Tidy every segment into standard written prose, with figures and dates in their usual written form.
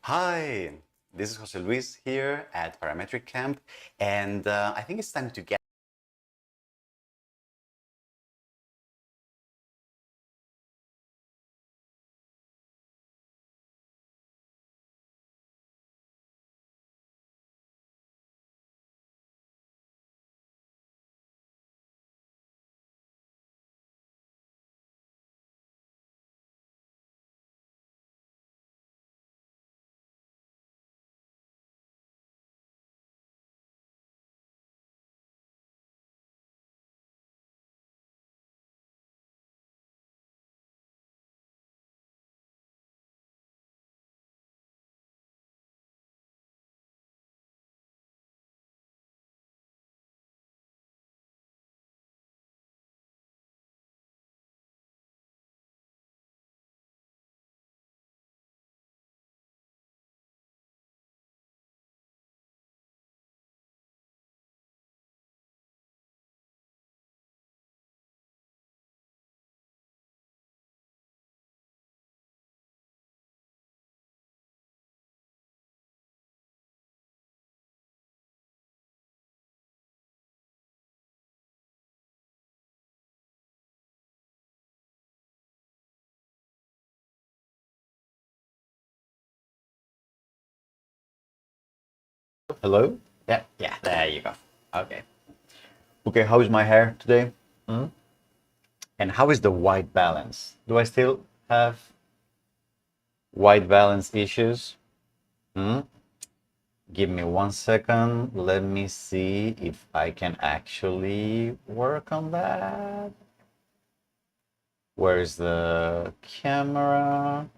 Hi, this is Jose Luis here at Parametric Camp, and I think it's time to get Hello? Yeah, there you go. Okay. Okay, how is my hair today? Hmm? And how is the white balance? Do I still have white balance issues? Hmm? Give me 1 second. Let me see if I can actually work on that. Where's the camera?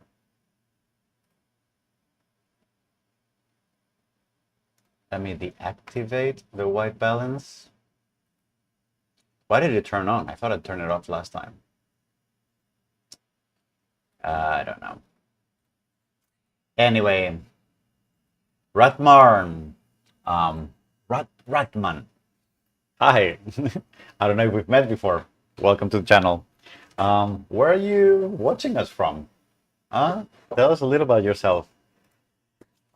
Let me deactivate the white balance. Why did it turn on? I thought I turned it off last time. I don't know. Anyway, Ratmarn. Ratman. Hi. I don't know if we've met before. Welcome to the channel. Where are you watching us from? Tell us a little about yourself.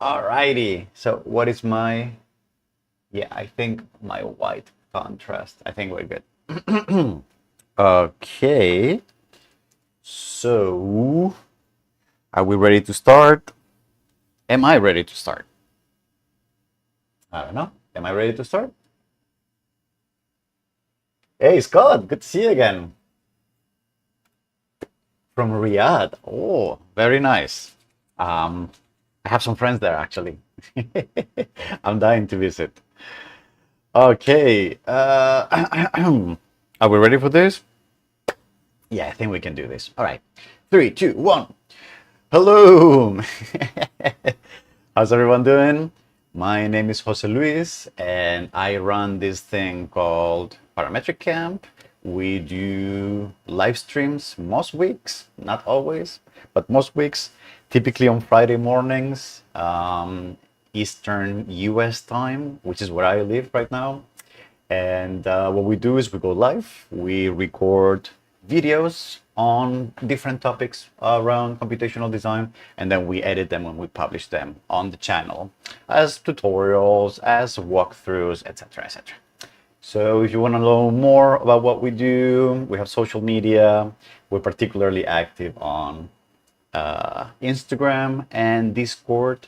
Alrighty. So what is my... Yeah, I think my white contrast. I think we're good. Okay. So, are we ready to start? Am I ready to start? I don't know. Am I ready to start? Hey, Scott, good to see you again. From Riyadh. Oh, very nice. I have some friends there, actually. I'm dying to visit. Okay. Are we ready for this? Yeah, I think we can do this. All right. 3, 2, 1. Hello. How's everyone doing? My name is Jose Luis, and I run this thing called Parametric Camp. We do live streams most weeks, not always, but most weeks, typically on Friday mornings, Eastern US time, which is where I live right now. And what we do is we go live, we record videos on different topics around computational design, and then we edit them and we publish them on the channel as tutorials, as walkthroughs, etc., etc. So if you want to know more about what we do, we have social media. We're particularly active on Instagram and Discord.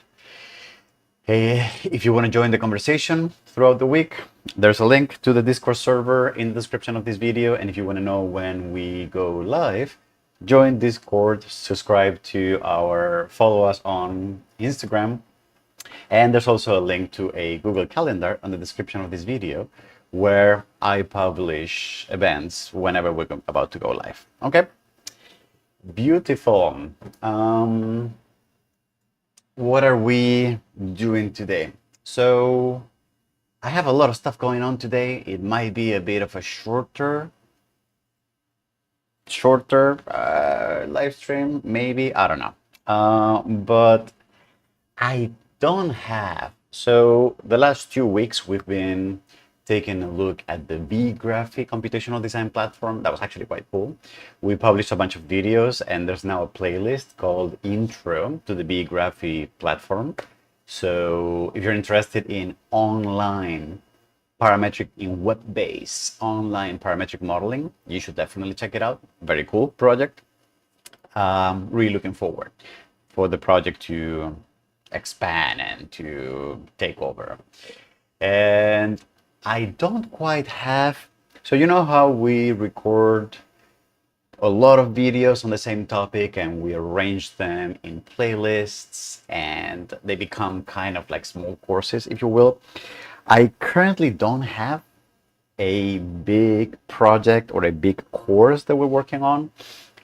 If you want to join the conversation throughout the week, there's a link to the Discord server in the description of this video. And if you want to know when we go live, join Discord, subscribe to follow us on Instagram. And there's also a link to a Google Calendar on the description of this video where I publish events whenever we're about to go live. Okay? Beautiful. What are we doing today? So I have a lot of stuff going on today. It might be a bit of a shorter live stream, maybe, I don't know. But I don't have. So the last 2 weeks we've been taking a look at the vGraphy computational design platform. That was actually quite cool. We published a bunch of videos, and there's now a playlist called Intro to the vGraphy platform. So if you're interested in online parametric, in web-based online parametric modeling, you should definitely check it out. Very cool project. Really looking forward for the project to expand and to take over. And I don't quite have, so you know how we record a lot of videos on the same topic and we arrange them in playlists and they become kind of like small courses, if you will. I currently don't have a big project or a big course that we're working on.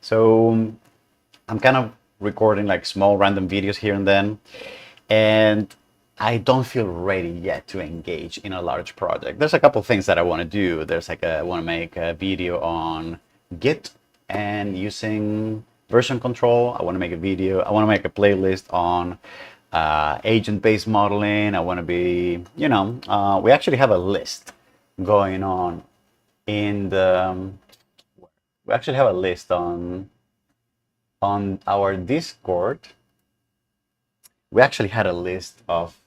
So I'm kind of recording like small random videos here and then. And I don't feel ready yet to engage in a large project. There's a couple things that I want to do. There's like I want to make a video on Git and using version control. I want to make a video. I want to make a playlist on agent-based modeling. I want to be, we actually have a list going on in the, we actually have a list on our Discord. We actually had a list of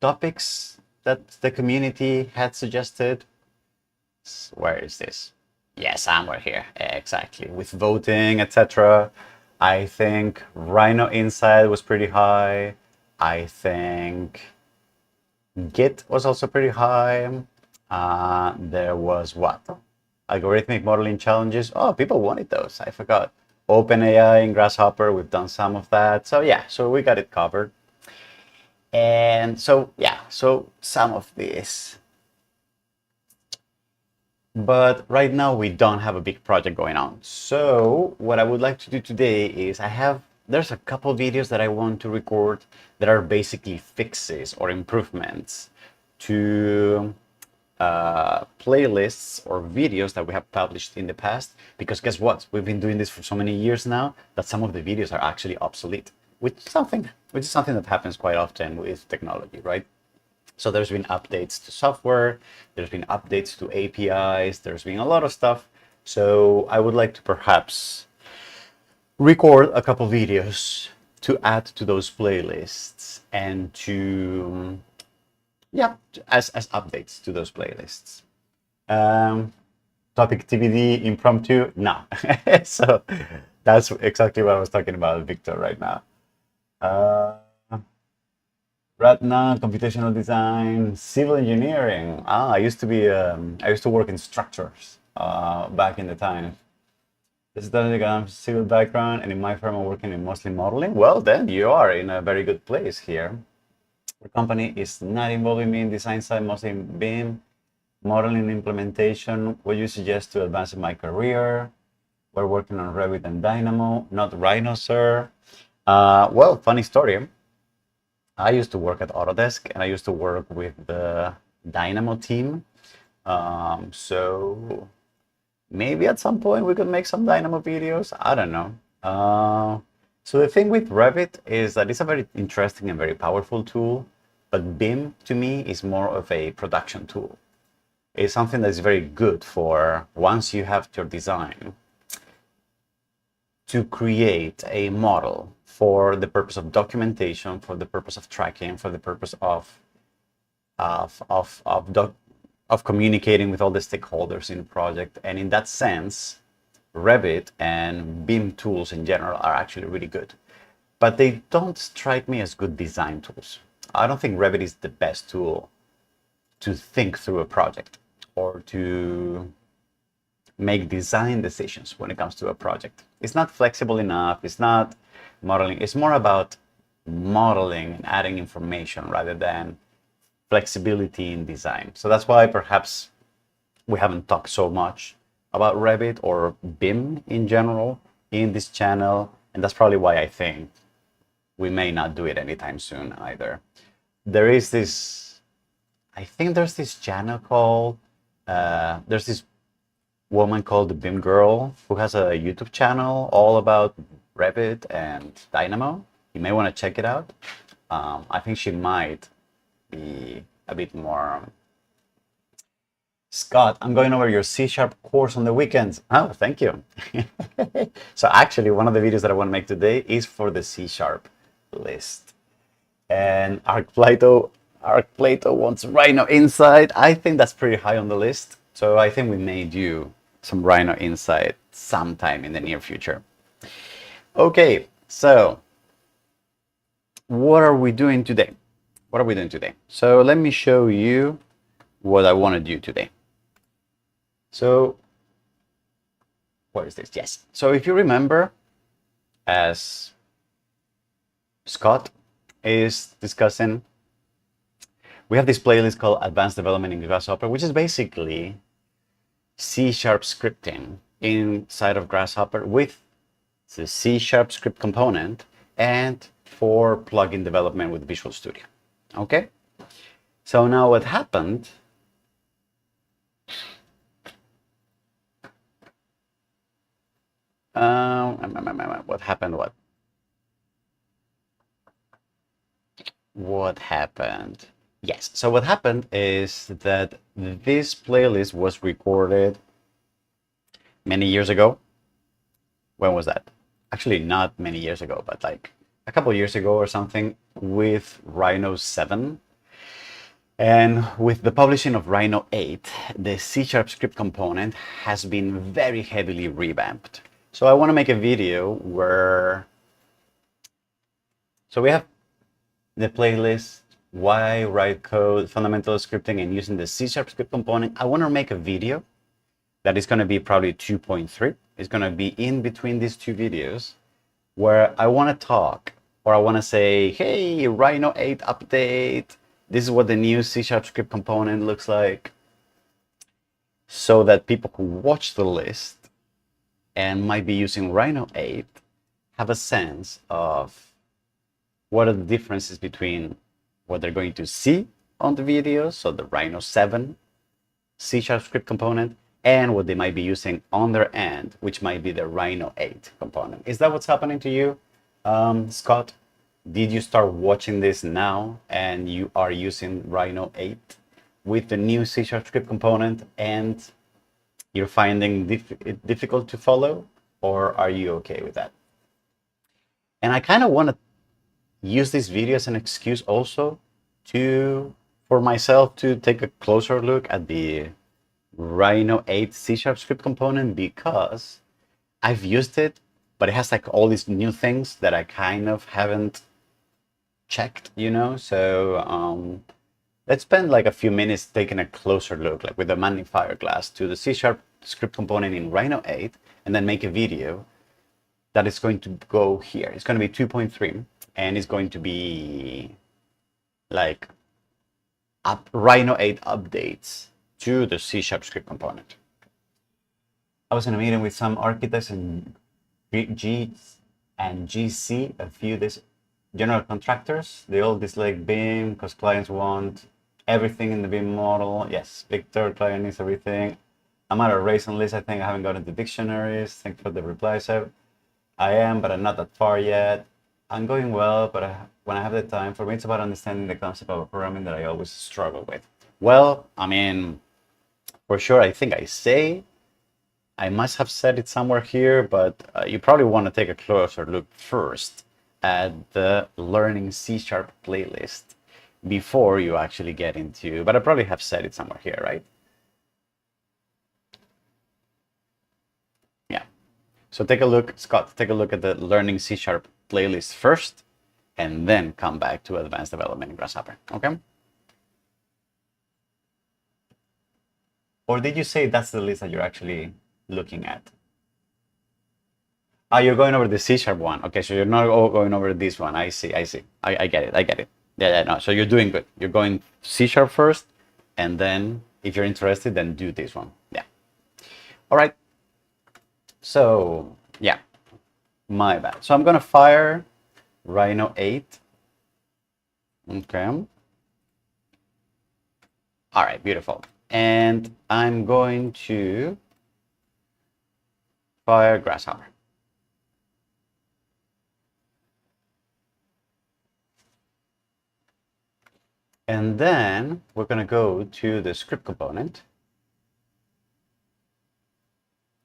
topics that the community had suggested. Where is this? Yeah, somewhere here. Exactly. With voting, etc. I think Rhino Inside was pretty high. I think Git was also pretty high. There was what? Algorithmic modeling challenges. Oh, people wanted those. I forgot. OpenAI and Grasshopper, we've done some of that. So yeah, so we got it covered. And so, yeah, so some of this. But right now we don't have a big project going on. So what I would like to do today is there's a couple videos that I want to record that are basically fixes or improvements to playlists or videos that we have published in the past. Because guess what? We've been doing this for so many years now that some of the videos are actually obsolete. Which is something that happens quite often with technology, right? So there's been updates to software, there's been updates to APIs, there's been a lot of stuff. So I would like to perhaps record a couple videos to add to those playlists and to, yeah, as updates to those playlists. Topic TBD impromptu? No. So that's exactly what I was talking about, Victor, right now. Ratna, computational design, civil engineering. I used to work in structures back in the time. This is the civil background, and in my firm I'm working in mostly modeling. Well, then you are in a very good place here. The company is not involving me in design side, mostly in BIM, modeling implementation. What you suggest to advance in my career? We're working on Revit and Dynamo, not Rhino, sir. Well, funny story. I used to work at Autodesk and I used to work with the Dynamo team. So maybe at some point we could make some Dynamo videos. I don't know. So the thing with Revit is that it's a very interesting and very powerful tool, but BIM to me is more of a production tool. It's something that's very good for once you have your design to create a model for the purpose of documentation, for the purpose of tracking, for the purpose of communicating with all the stakeholders in the project. And in that sense, Revit and BIM tools in general are actually really good. But they don't strike me as good design tools. I don't think Revit is the best tool to think through a project or to make design decisions when it comes to a project. It's not flexible enough. It's not modeling. It's more about modeling and adding information rather than flexibility in design. So that's why perhaps we haven't talked so much about Revit or BIM in general in this channel. And that's probably why I think we may not do it anytime soon either. There is this, I think there's this channel called, there's this woman called the BIM Girl who has a YouTube channel all about Revit and Dynamo. You may want to check it out. I think she might be a bit more Scott, I'm going over your C# course on the weekends. Oh, thank you. So actually, one of the videos that I want to make today is for the C# list. And ArcPlato wants Rhino inside. I think that's pretty high on the list. So I think we may do some Rhino inside sometime in the near future. Okay, so what are we doing today? What are we doing today? So let me show you what I want to do today. So what is this? Yes. So if you remember, as Scott is discussing, we have this playlist called Advanced Development in Grasshopper, which is basically C# scripting inside of Grasshopper with the C# script component and for plugin development with Visual Studio. Okay? So now what happened? What happened? What happened? Yes, so what happened is that this playlist was recorded many years ago. When was that? Actually, not many years ago, but like a couple years ago or something with Rhino 7. And with the publishing of Rhino 8, the C# script component has been very heavily revamped. So I want to make a video where... So we have the playlist, why write code, fundamental scripting, and using the C# script component. I want to make a video that is going to be probably 2.3. It's going to be in between these two videos where I want to talk, or I want to say, hey, Rhino 8 update. This is what the new C# script component looks like. So that people who watch the list and might be using Rhino 8 have a sense of what are the differences between what they're going to see on the video, so the Rhino 7 C# script component, and what they might be using on their end, which might be the Rhino 8 component. Is that what's happening to you, Scott? Did you start watching this now and you are using Rhino 8 with the new C# script component and you're finding it difficult to follow, or are you okay with that? And I kind of want to use this video as an excuse also for myself to take a closer look at the Rhino 8 C# script component, because I've used it, but it has like all these new things that I kind of haven't checked, you know? So let's spend like a few minutes taking a closer look, like with a magnifier glass, to the C# script component in Rhino 8, and then make a video that is going to go here. It's going to be 2.3, and it's going to be like Rhino 8 updates to the C# script component. I was in a meeting with some architects in GC, a few general contractors. They all dislike BIM because clients want everything in the BIM model. Yes, Victor, client needs everything. I'm at a racing list. I think I haven't gotten the dictionaries. Thanks for the replies. I am, but I'm not that far yet. I'm going well, but when I have the time, for me, it's about understanding the concept of programming that I always struggle with. Well, I mean, for sure, I think I must have said it somewhere here, but you probably want to take a closer look first at the Learning C# playlist before you actually get into, but I probably have said it somewhere here, right? Yeah. So take a look, Scott, take a look at the Learning C# playlist first, and then come back to Advanced Development in Grasshopper, okay? Or did you say that's the list that you're actually looking at? Ah, you're going over the C# one. Okay, so you're not going over this one. I see. I get it. Yeah, no. So you're doing good. You're going C# first, and then if you're interested, then do this one. Yeah. All right. So yeah, my bad. So I'm gonna fire Rhino 8. Okay. All right, beautiful. And I'm going to fire Grasshopper. And then we're going to go to the script component.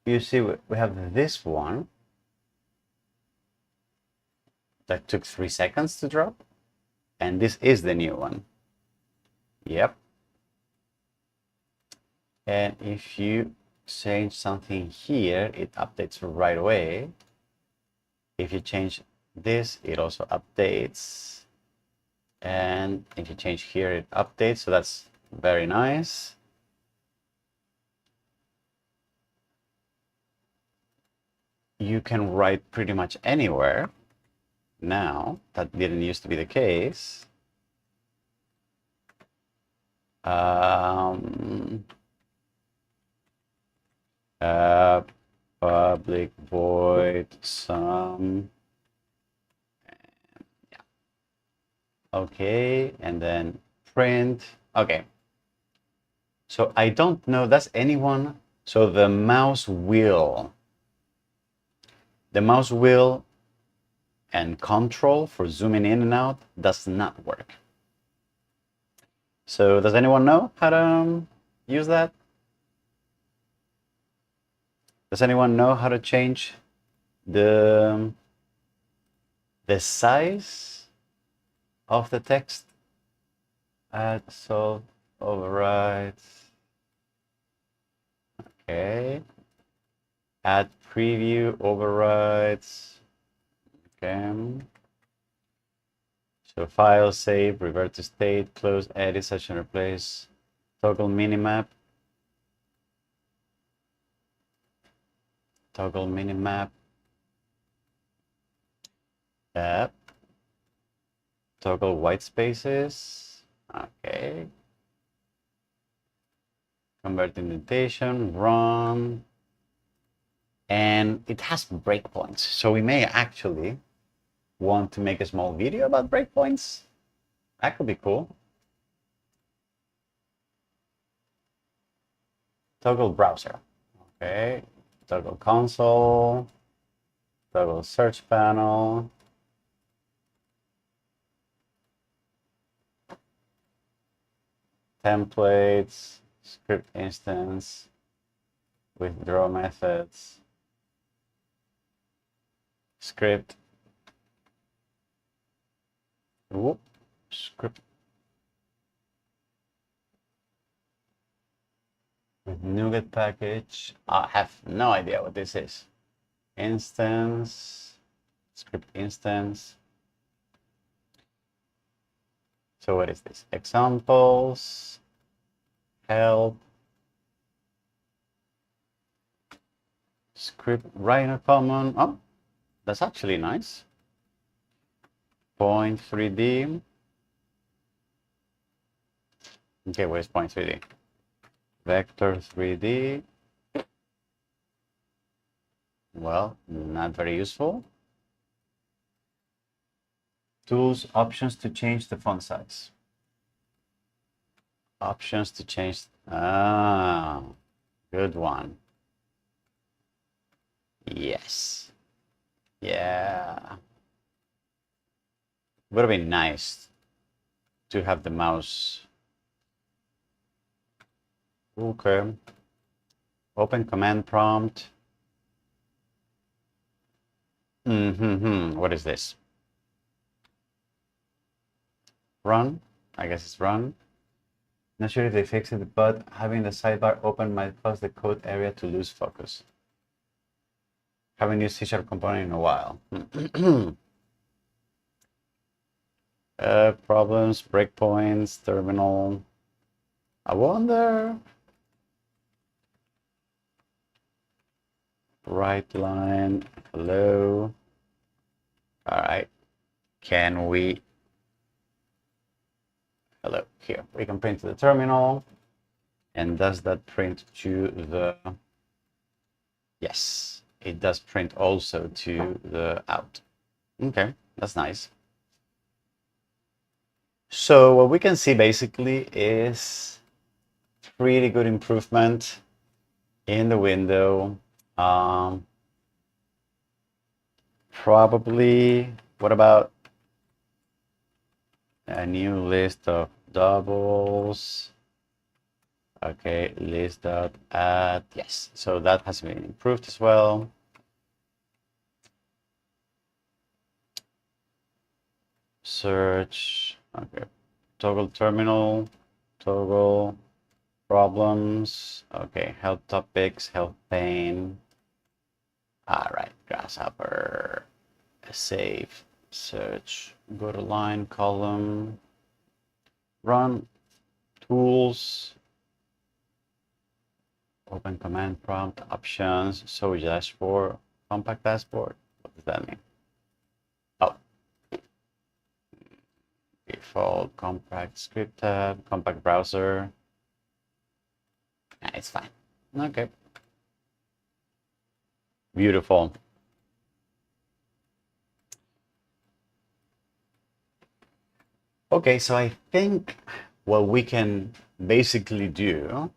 you see we have this one that took 3 seconds to drop, and this is the new one. Yep. And if you change something here, it updates right away. If you change this, it also updates. And if you change here, it updates. So that's very nice. You can write pretty much anywhere now. That didn't used to be the case. Public void sum. Yeah. Okay, and then print. Okay. So I don't know, does anyone? So the mouse wheel and control for zooming in and out does not work. So does anyone know how to use that? Does anyone know how to change the size of the text? Add solve overrides. Okay. Add preview overrides. Okay. So file, save, revert to state, close, edit, session, replace, toggle minimap. Toggle minimap. Toggle white spaces. Okay. Convert indentation, run. And it has breakpoints. So we may actually want to make a small video about breakpoints. That could be cool. Toggle browser. Okay. Toggle console. Toggle search panel. Templates. Script instance. Withdraw methods. Script. Whoop. Script. With NuGet package. I have no idea what this is. Instance. Script instance. So what is this? Examples. Help. Script Rhino common. Oh, that's actually nice. Point 3D. Okay, where's point 3D? Vector 3D. Well, not very useful. Tools, options to change the font size. Options to change. Ah, good one. Yes. Yeah. Would have been nice to have the mouse. Okay. Open command prompt. What is this? Run. I guess it's run. Not sure if they fixed it, but having the sidebar open might cause the code area to lose focus. Haven't used C# component in a while. Problems, breakpoints, terminal. I wonder. Right line. Hello. All right. Can we? Hello. Here we can print to the terminal. And does that print to the? Yes, it does print also to the out. Okay, that's nice. So what we can see basically is pretty good improvement in the window. Probably, what about a new list of doubles? Okay, list.add. Yes, so that has been improved as well. Search. Okay, toggle terminal, toggle problems. Okay, help topics, help pane. All right, grasshopper. Save, search, go to line, column, run, tools, open command prompt, options, show dashboard, compact dashboard. What does that mean? Oh, default, compact script tab, compact browser. It's fine. Okay. Beautiful. Okay, so I think what we can basically do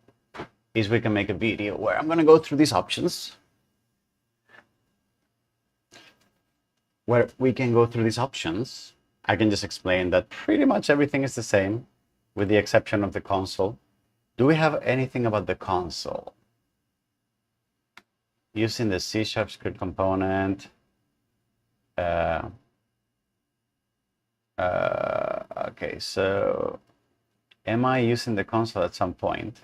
is we can make a video where I'm going to go through these options. I can just explain that pretty much everything is the same with the exception of the console. Do we have anything about the console? Using the C# script component. Okay, so am I using the console at some point?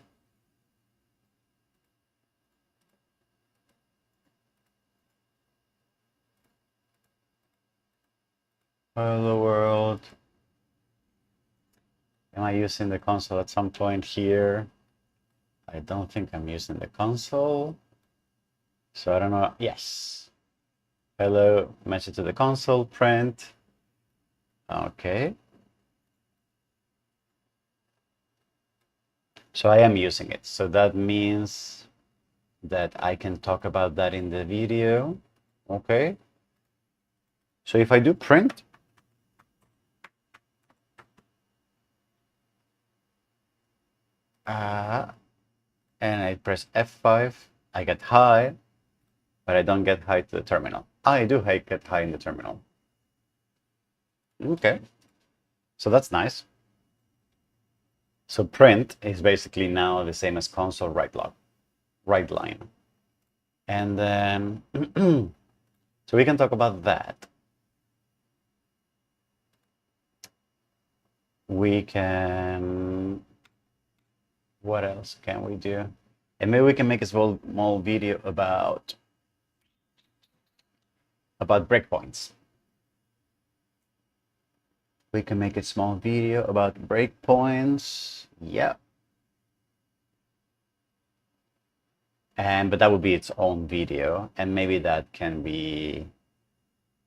Hello world. Am I using the console at some point here? I don't think I'm using the console. So I don't know. Yes. Hello, message to the console, print. Okay. So I am using it. So that means that I can talk about that in the video. Okay. So if I do print, and I press F5, I get hi, but I don't get hi to the terminal. I do get hi in the terminal. Okay. So that's nice. So print is basically now the same as console write line. And then, so we can talk about that. We can, what else can we do? And maybe we can make a small video about breakpoints. We can make a small video about breakpoints. Yeah. But that would be its own video. And maybe that can be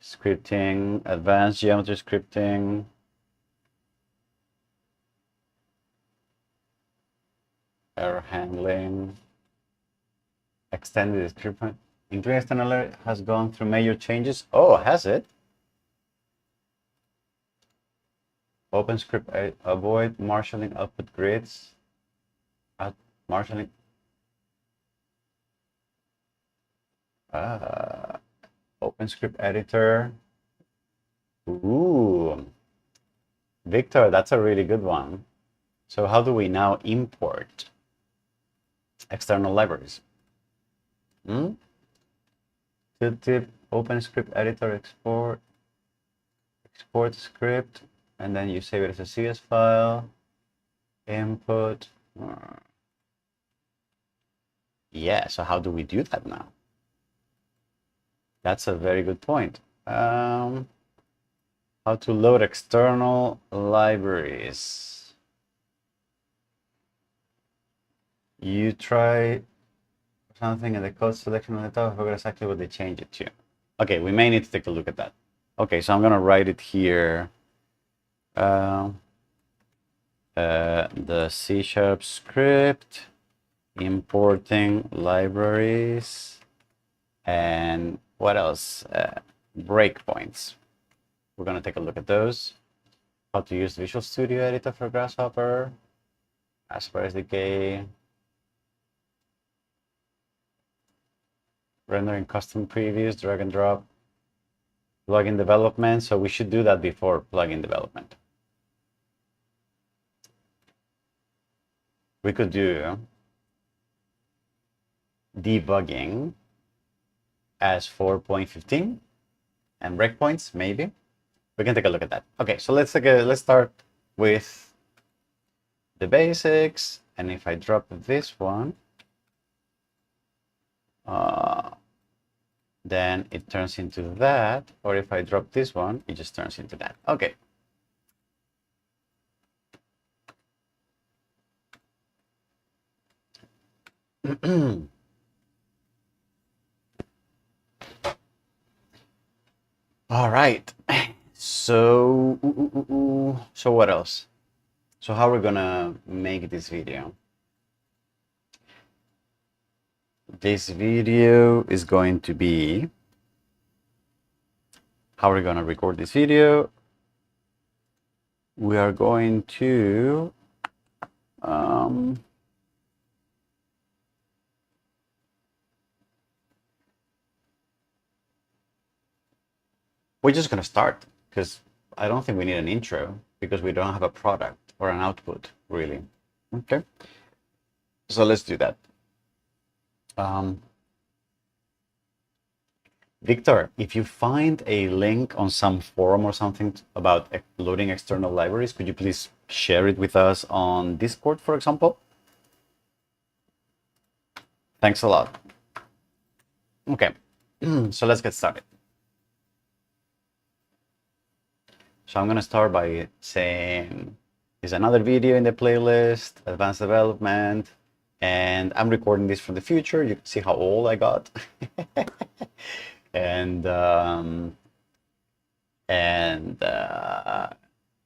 scripting, advanced geometry scripting. Error handling. Extended description. Including external error has gone through major changes. Oh, has it? OpenScript avoid marshalling output grids. Marshalling. OpenScript editor. Ooh. Victor, that's a really good one. So how do we now import external libraries? Tip, OpenScript editor export script, and then you save it as a CS file. Input. Yeah, so how do we do that now? That's a very good point. How to load external libraries. You try something in the code selection on the top, I forgot exactly what they changed it to. Okay, we may need to take a look at that. Okay, so I'm gonna write it here. The C# script, importing libraries, and what else? Breakpoints. We're gonna take a look at those. How to use Visual Studio Editor for Grasshopper, Grasshopper SDK, rendering custom previews, drag and drop, plugin development. So we should do that before plugin development. we could do debugging as 4.15 and breakpoints, maybe. We can take a look at that. Okay, so let's start with the basics. And if I drop this one, then it turns into that. Or if I drop this one, it just turns into that. Okay. All right. So what else? So how are we gonna make this video? This video is going to be, how are we gonna record this video? We are going to we're just gonna start, because I don't think we need an intro, because we don't have a product or an output, really. Okay, so let's do that. Victor, if you find a link on some forum or something about loading external libraries, could you please share it with us on Discord, for example? Thanks a lot. Okay, so let's get started. So I'm going to start by saying there's another video in the playlist, Advanced Development, and I'm recording this from the future. You can see how old I got. and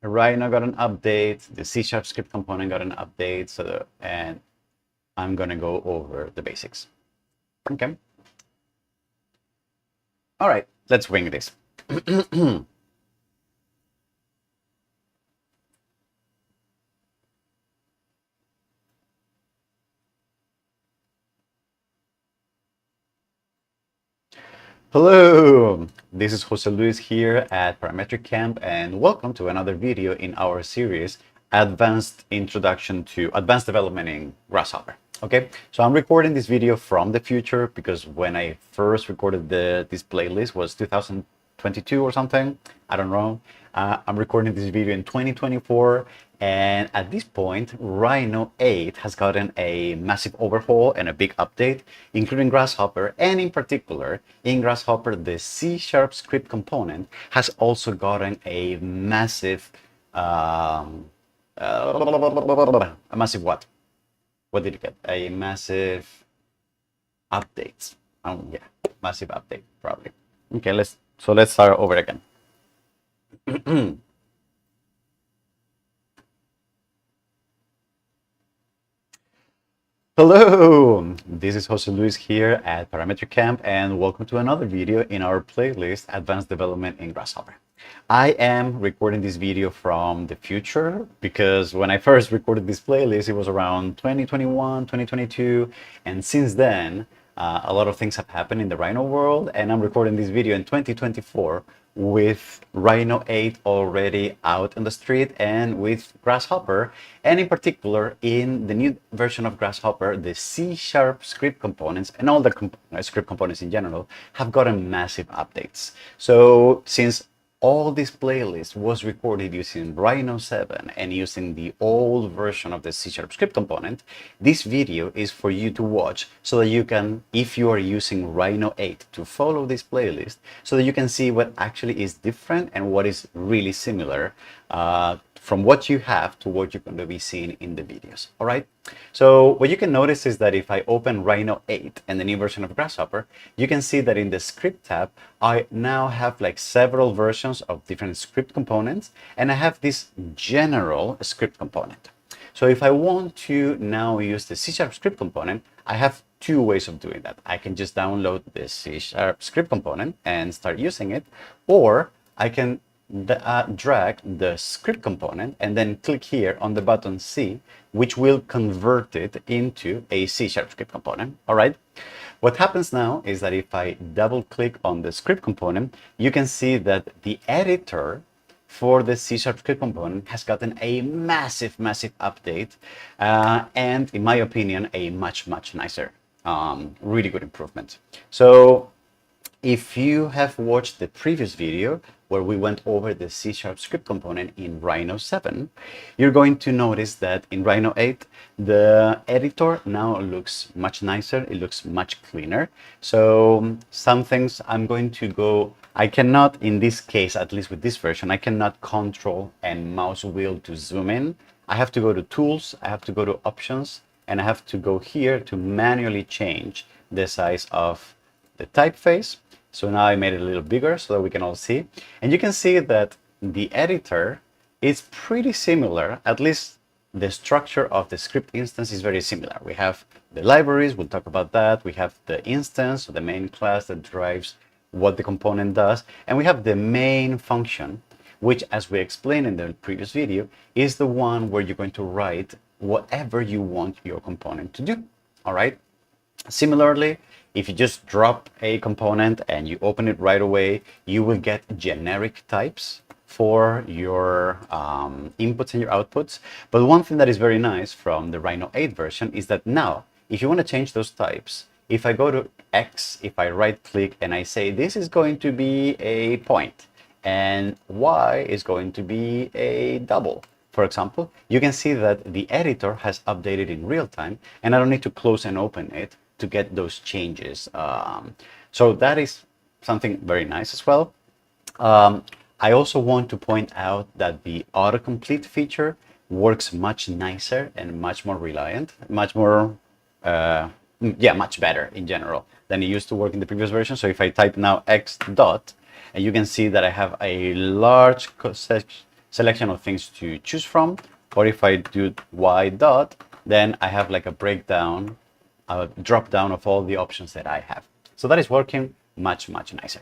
Rhino got an update. The C# script component got an update. So, and I'm going to go over the basics. Okay. All right, let's wing this. Hello, this is Jose Luis here at Parametric Camp, and welcome to another video in our series, Advanced Development in Grasshopper. Okay, so I'm recording this video from the future because when I first recorded this playlist was 2022 or something, I don't know. I'm recording this video in 2024, and at this point, Rhino 8 has gotten a massive overhaul and a big update, including Grasshopper, and in particular, in Grasshopper, the C# script component has also gotten a massive, a massive what? What did you get? A massive update. Yeah, massive update, probably. Okay, let's start over again. Hello, this is Jose Luis here at Parametric Camp, and welcome to another video in our playlist, Advanced Development in Grasshopper. I am recording this video from the future because when I first recorded this playlist, it was around 2021, 2022, and since then, a lot of things have happened in the Rhino world, and I'm recording this video in 2024 with Rhino 8 already out on the street and with Grasshopper, and in particular in the new version of Grasshopper, the C# script components and all the script components in general have gotten massive updates. So since all this playlist was recorded using Rhino 7 and using the old version of the C# script component, this video is for you to watch so that you can, if you are using Rhino 8 to follow this playlist, so that you can see what actually is different and what is really similar from what you have to what you're going to be seeing in the videos. All right. So what you can notice is that if I open Rhino 8 and the new version of Grasshopper, you can see that in the script tab, I now have like several versions of different script components, and I have this general script component. So if I want to now use the C# script component, I have two ways of doing that. I can just download the C# script component and start using it, or I can drag the script component and then click here on the button C, which will convert it into a C# script component. All right. What happens now is that if I double click on the script component, you can see that the editor for the C# script component has gotten a massive update, and in my opinion, a much nicer, really good improvement. So if you have watched the previous video where we went over the C# script component in Rhino 7, you're going to notice that in Rhino 8, the editor now looks much nicer, it looks much cleaner. So some things I'm going to go, I cannot, in this case, at least with this version, I cannot control and mouse wheel to zoom in. I have to go to tools, I have to go to options, and I have to go here to manually change the size of the typeface. So now I made it a little bigger so that we can all see. And you can see that the editor is pretty similar, at least the structure of the script instance is very similar. We have the libraries, we'll talk about that. We have the instance, so the main class that drives what the component does. And we have the main function, which, as we explained in the previous video, is the one where you're going to write whatever you want your component to do. All right. Similarly, if you just drop a component and you open it right away, you will get generic types for your inputs and your outputs. But one thing that is very nice from the Rhino 8 version is that now, if you want to change those types, if I go to X, if I right click and I say this is going to be a point and Y is going to be a double, for example, you can see that the editor has updated in real time and I don't need to close and open it to get those changes. So that is something very nice as well. I also want to point out that the autocomplete feature works much nicer and much more reliant, much more, much better in general than it used to work in the previous version. So if I type now X dot, and you can see that I have a large selection of things to choose from, or if I do Y dot, then I have like a breakdown, a drop down of all the options that I have. So that is working much nicer.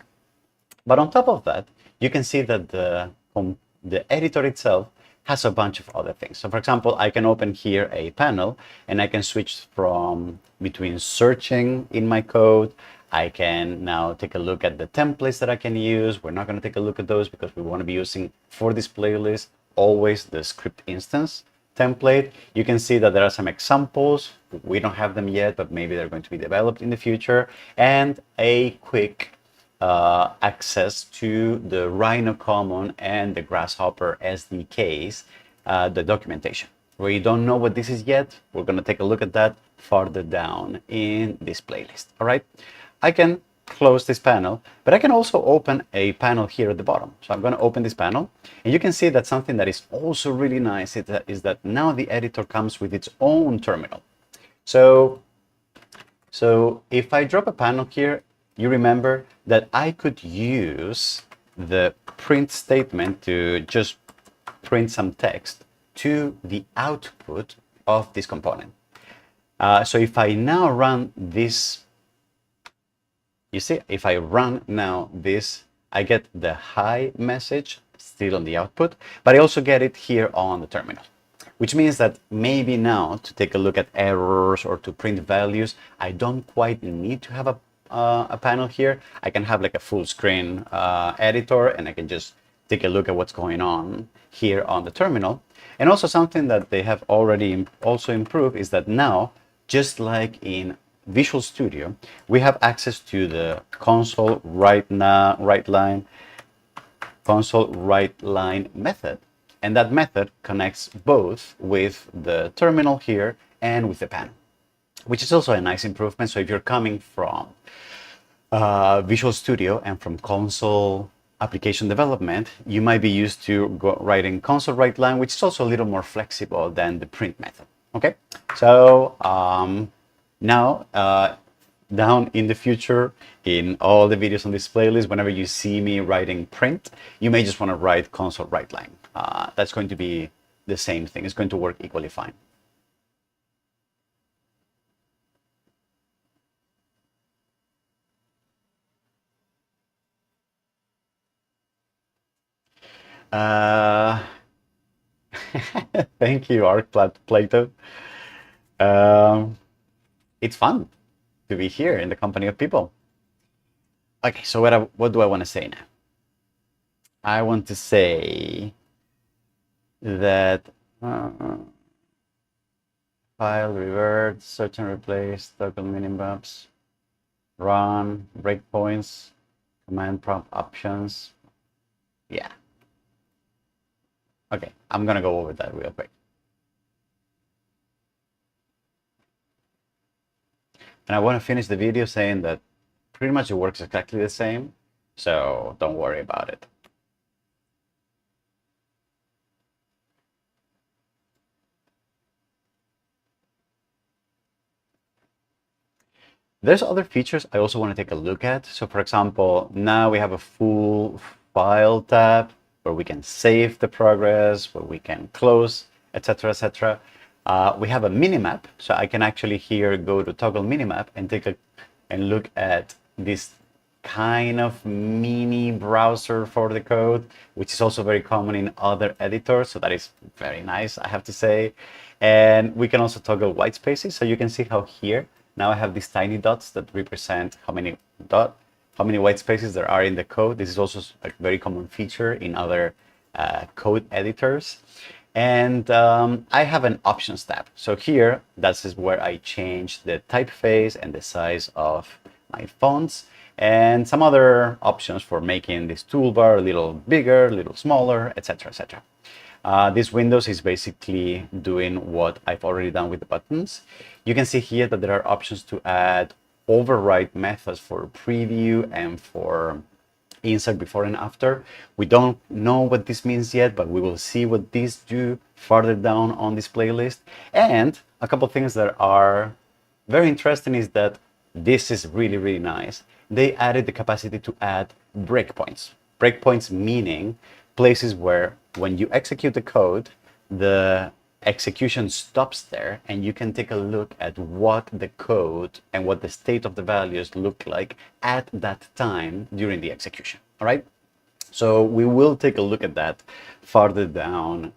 But on top of that, you can see that the editor itself has a bunch of other things. So for example, I can open here a panel and I can switch from between searching in my code. I can now take a look at the templates that I can use. We're not going to take a look at those because we want to be using for this playlist always the script instance template. You can see that there are some examples. We don't have them yet, but maybe they're going to be developed in the future. And a quick access to the Rhino Common and the Grasshopper SDKs, the documentation. We don't know what this is yet. We're going to take a look at that farther down in this playlist. All right. I can close this panel, but I can also open a panel here at the bottom. So I'm going to open this panel and you can see that something that is also really nice is that now the editor comes with its own terminal. So if I drop a panel here, you remember that I could use the print statement to just print some text to the output of this component. So if I now run this, you see, if I run now this, I get the hi message still on the output, but I also get it here on the terminal, which means that maybe now to take a look at errors or to print values, I don't quite need to have a panel here. I can have like a full screen editor and I can just take a look at what's going on here on the terminal. And also something that they have already also improved is that now, just like in Visual Studio, we have access to the console write line method, and that method connects both with the terminal here and with the panel, which is also a nice improvement. So if you're coming from Visual Studio and from console application development, you might be used to writing console write line, which is also a little more flexible than the print method. Okay, so now, down in the future, in all the videos on this playlist, whenever you see me writing print, you may just want to write console write line. That's going to be the same thing. It's going to work equally fine. Thank you, Arc Plato. It's fun to be here in the company of people. Okay, so what do I want to say now? I want to say that file, revert, search and replace, toggle minimaps, run, breakpoints, command prompt options. Yeah. Okay, I'm gonna go over that real quick. And I want to finish the video saying that pretty much it works exactly the same, so don't worry about it. There's other features I also want to take a look at. So for example, now we have a full file tab where we can save the progress, where we can close, etc., etc. We have a minimap, so I can actually here go to toggle minimap and take a and look at this kind of mini browser for the code, which is also very common in other editors. So that is very nice, I have to say. And we can also toggle white spaces. So you can see how here, now I have these tiny dots that represent how many white spaces there are in the code. This is also a very common feature in other code editors. And I have an options tab. So here, that's where I change the typeface and the size of my fonts and some other options for making this toolbar a little bigger, a little smaller, etc., etc. This Windows is basically doing what I've already done with the buttons. You can see here that there are options to add override methods for preview and for insert before and after. We don't know what this means yet, but we will see what these do farther down on this playlist. And a couple of things that are very interesting is that this is really, really nice. They added the capacity to add breakpoints. Breakpoints meaning places where when you execute the code, the execution stops there and you can take a look at what the code and what the state of the values look like at that time during the execution. All right. So we will take a look at that farther down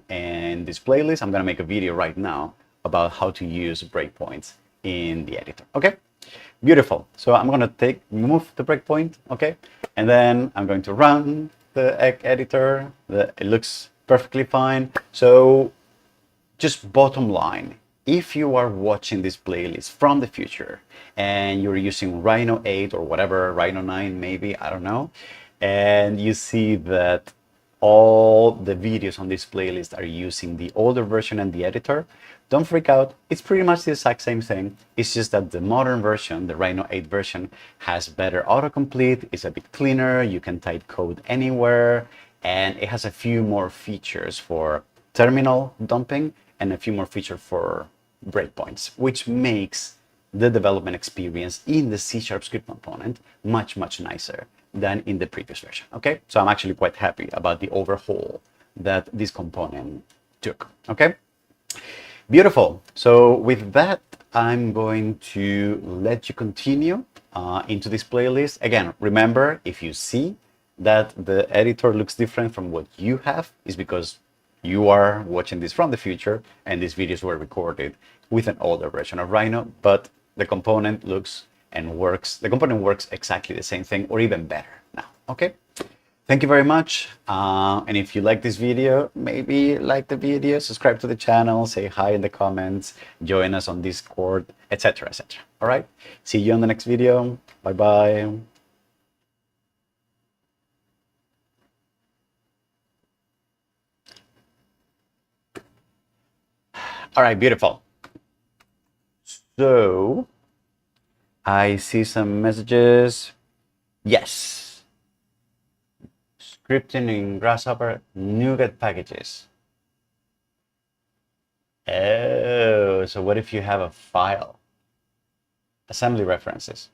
in this playlist. I'm going to make a video right now about how to use breakpoints in the editor. Okay. Beautiful. So I'm going to remove the breakpoint. Okay. And then I'm going to run the editor. It looks perfectly fine. So just bottom line, if you are watching this playlist from the future and you're using Rhino 8 or whatever, Rhino 9 maybe, I don't know, and you see that all the videos on this playlist are using the older version and the editor, don't freak out. It's pretty much the exact same thing. It's just that the modern version, the Rhino 8 version, has better autocomplete, it's a bit cleaner, you can type code anywhere, and it has a few more features for terminal dumping and a few more features for breakpoints, which makes the development experience in the C# script component much, much nicer than in the previous version. Okay, so I'm actually quite happy about the overhaul that this component took. Okay, beautiful. So with that, I'm going to let you continue into this playlist. Again, remember, if you see that the editor looks different from what you have, is because you are watching this from the future and these videos were recorded with an older version of Rhino, but the component looks and works, the component works exactly the same thing or even better now. Okay, thank you very much. And if you like this video, maybe like the video, subscribe to the channel, say hi in the comments, join us on Discord, etc., etc. All right, see you on the next video. Bye bye. All right, beautiful. So I see some messages. Yes. Scripting in Grasshopper, NuGet packages. Oh, so what if you have a file? Assembly references.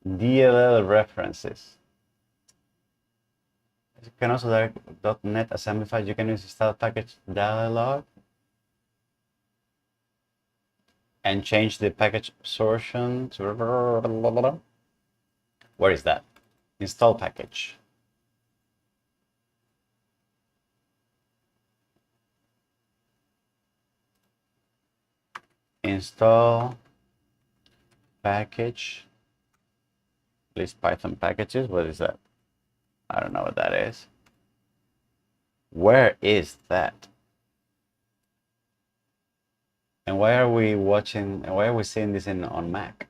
DLL references. You can also direct .NET assembly file. You can use style package dialog and change the package absorption to blah, blah, blah. Where is that? Install package. Install package. List Python packages. What is that? I don't know what that is. Where is that? And why are we watching, and why are we seeing this on Mac?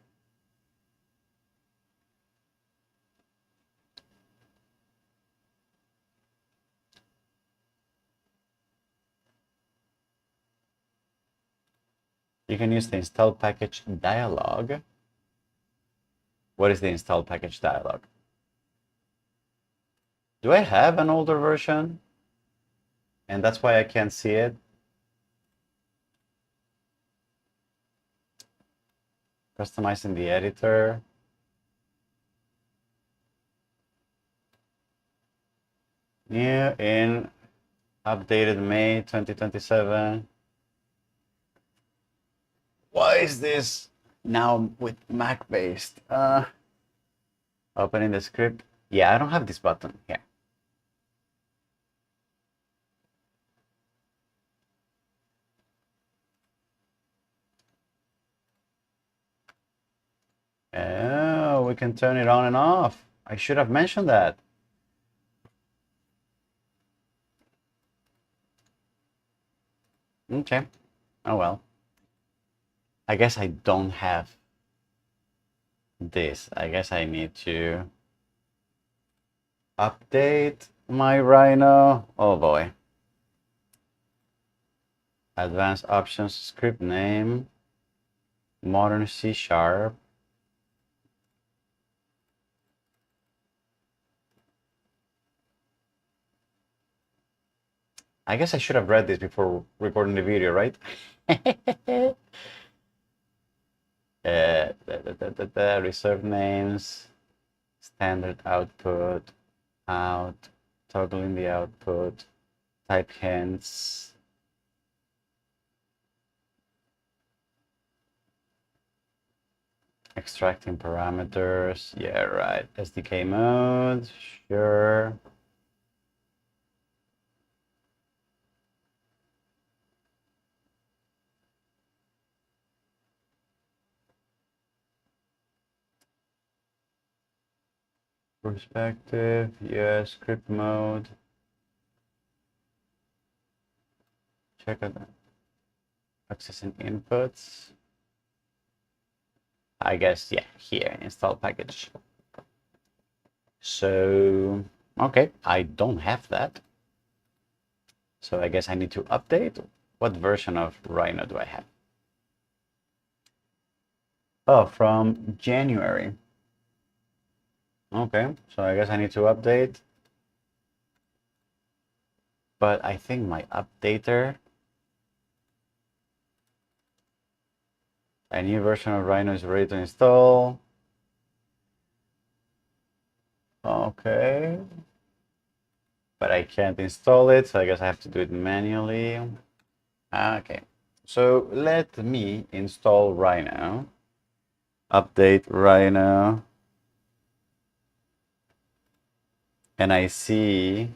You can use the install package dialog. What is the install package dialog? Do I have an older version? And that's why I can't see it? Customizing the editor. New in updated May 2027. Why is this now with Mac based? Opening the script. Yeah, I don't have this button here. Oh, we can turn it on and off. I should have mentioned that. Okay. Oh well. I guess I don't have this. I guess I need to update my Rhino. Oh boy. Advanced options, script name, modern C#. I guess I should have read this before recording the video, right? Reserved names, standard output, out, toggling the output, type hints. Extracting parameters. Yeah, right. SDK mode. Sure. Perspective. Yes. Script mode. Check it out. Accessing inputs. I guess, yeah, here. Install package. So, okay. I don't have that. So I guess I need to update. What version of Rhino do I have? Oh, from January. Okay, so I guess I need to update. But I think my updater, a new version of Rhino is ready to install. Okay. But I can't install it, so I guess I have to do it manually. Okay. So let me install Rhino. Update Rhino. And I see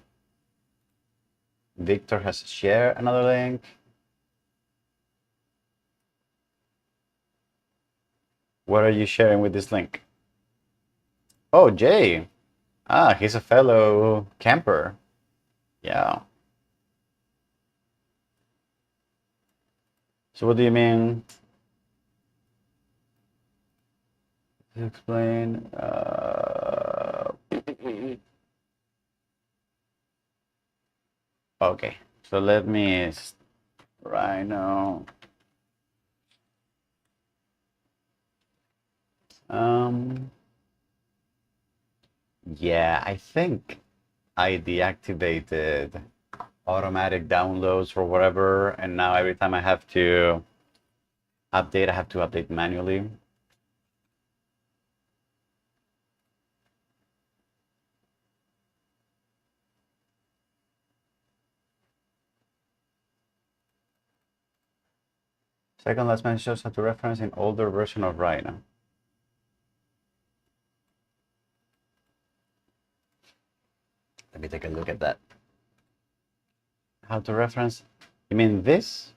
Victor has shared another link. What are you sharing with this link? Oh, Jay. Ah, he's a fellow camper. Yeah. So what do you mean? Explain. Okay. So let me Rhino. Yeah, I think I deactivated automatic downloads or whatever, and now every time I have to update, I have to update manually. Second last message shows how to reference an older version of Rhino. Let me take a look at that. How to reference? You mean this?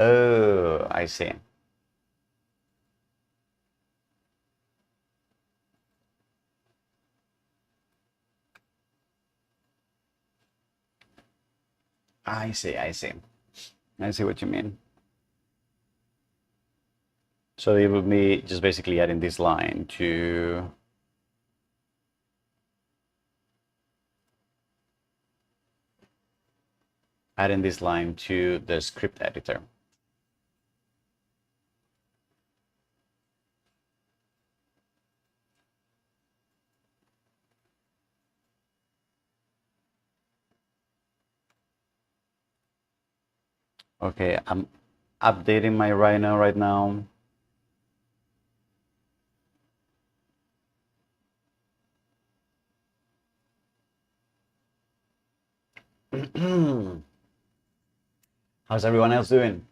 Oh, I see. I see, I see. I see what you mean. So it would be just basically adding this line to the script editor. Okay, I'm updating my Rhino right now. How's everyone else doing?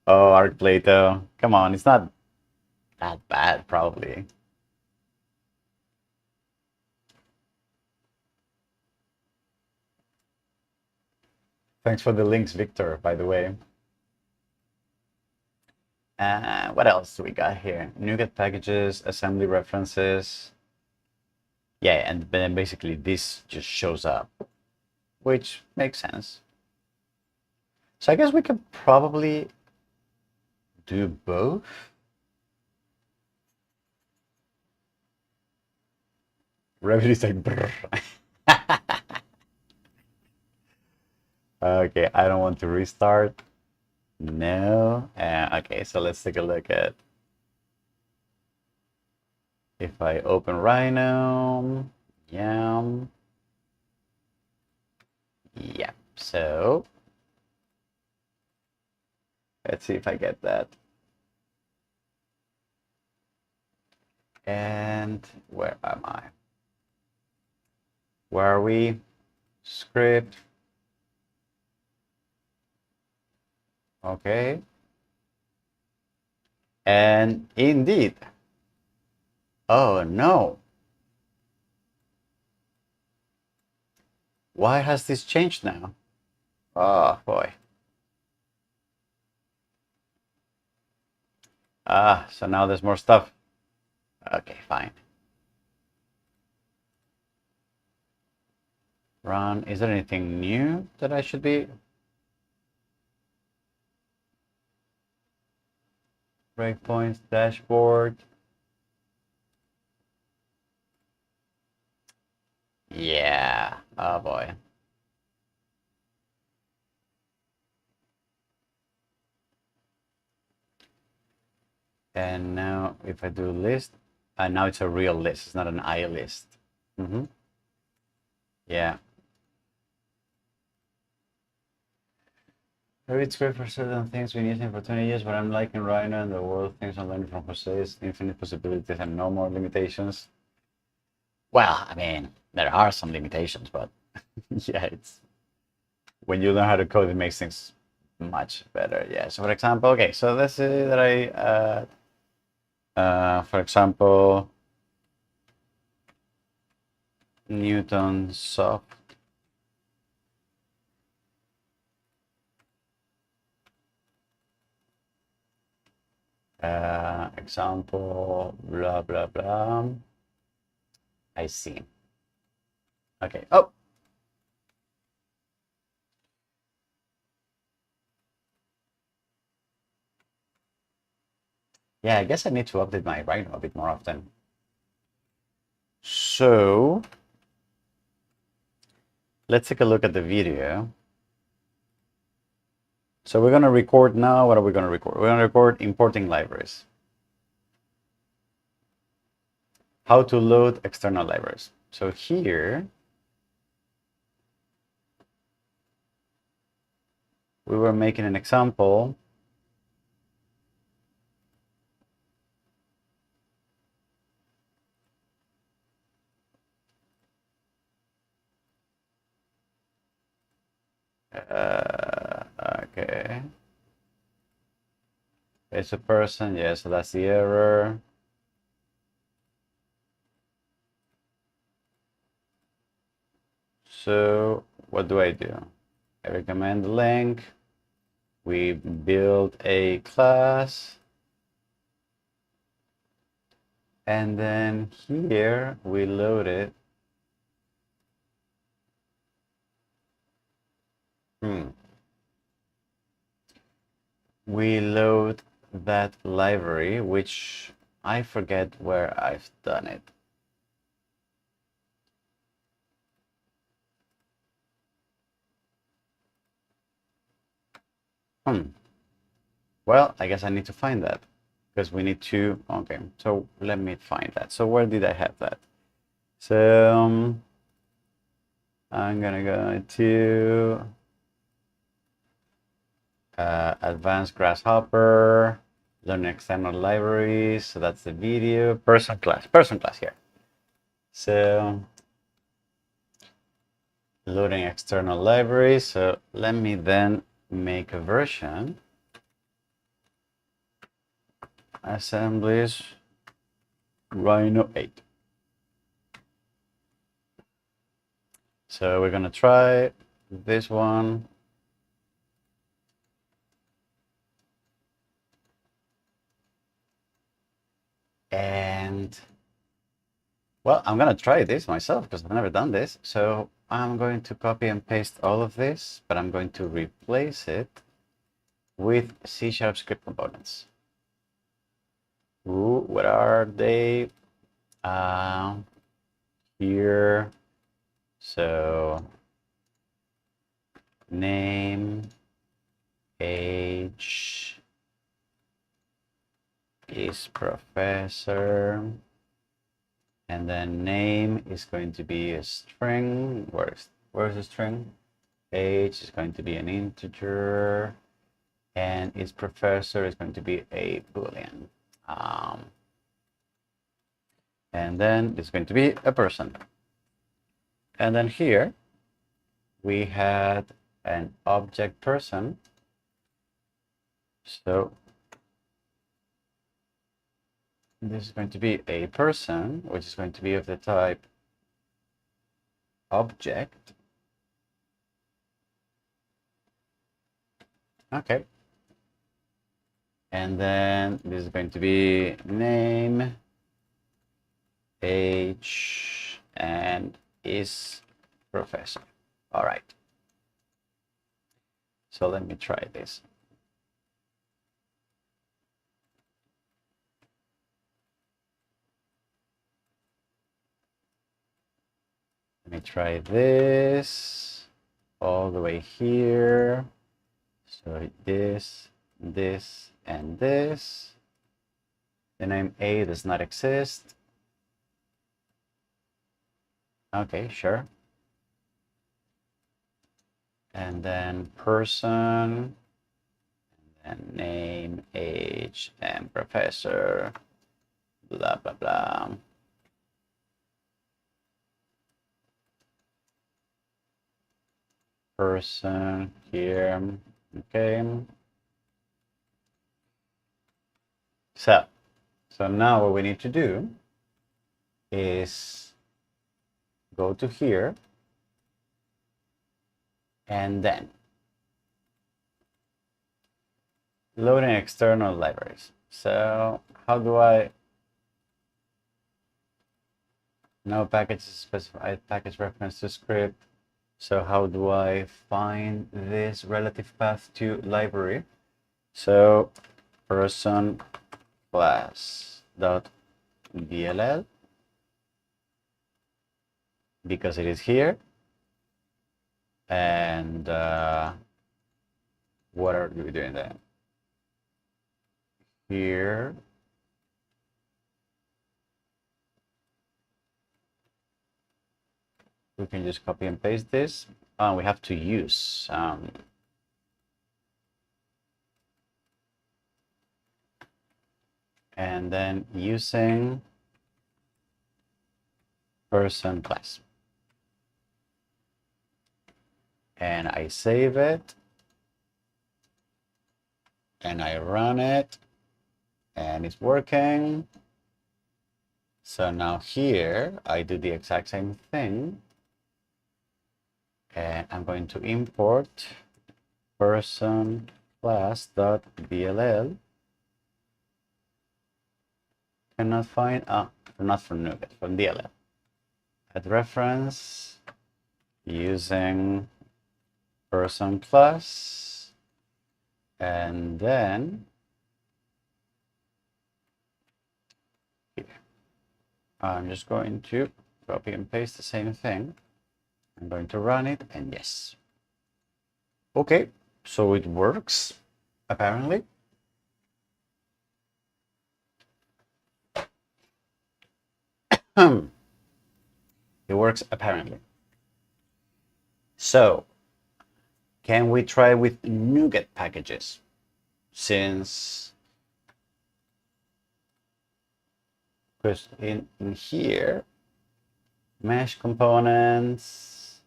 Oh, Art Plato. Come on, it's not that bad, probably. Thanks for the links, Victor, by the way. What else do we got here? NuGet packages, assembly references. Yeah, and then basically this just shows up, which makes sense. So I guess we could probably do both. Revit is like brrr. Okay, I don't want to restart. No. Okay, so let's take a look at if I open Rhino. Yeah. Yeah. So let's see if I get that. And where am I? Where are we? Script. Okay. And indeed. Oh no. Why has this changed now? Oh boy. Ah, so now there's more stuff. Okay, fine. Run. Is there anything new that I should be? Breakpoints, dashboard. Yeah. Oh boy. And now if I do list, now it's a real list. It's not an I list. Yeah. Maybe it's great for certain things. Been using it for 20 years, but I'm liking Rhino and the world things I'm learning from Jose is infinite possibilities and no more limitations. Well, I mean, there are some limitations, but yeah, it's when you learn how to code, it makes things much better. Yeah. So for example, okay, so let's say that for example, Newton soft. Example, blah, blah, blah. I see. Okay. Oh. Yeah, I guess I need to update my Rhino a bit more often. So let's take a look at the video. So we're going to record now. What are we going to record? We're going to record importing libraries. How to load external libraries. So here, we were making an example. Okay. It's a person. Yeah, so that's the error. So what do? I recommend the link. We build a class. And then here we load it. We load that library, which I forget where I've done it. Well, I guess I need to find that because we need to. Okay, so let me find that. So where did I have that? So I'm gonna go to advanced grasshopper, learn external libraries. So that's the video person class here. So loading external libraries. So let me then make a version. Assemblies Rhino 8. So we're gonna try this one. And well, I'm gonna try this myself because I've never done this. So I'm going to copy and paste all of this, but I'm going to replace it with C# script components. Ooh, what are they? Here. So name, age is professor, and then name is going to be a string. Where's the string? Age is going to be an integer, and its professor is going to be a boolean. And then it's going to be a person. And then here we had an object person. So this is going to be a person, which is going to be of the type object. Okay. And then this is going to be name, age, and is professor. All right. So let me try this. Let me try this all the way here. So this, and this. The name A does not exist. Okay, sure. And then person, and name, age, and professor, blah, blah, blah. Person here, okay. So now what we need to do is go to here and then loading external libraries. So how do I no package specified package reference to script? So how do I find this relative path to library? So person class dot dll, because it is here. And what are we doing then? Here. We can just copy and paste this. We have to use and then using person class. And I save it. And I run it. And it's working. So now here I do the exact same thing. And I'm going to import person class.dll. Cannot find, not from NuGet, from DLL. Add reference using person class, and then here. I'm just going to copy and paste the same thing. I'm going to run it, and yes. Okay, so it works, apparently. It works, apparently. So, can we try with NuGet packages? Since, because in here, mesh components,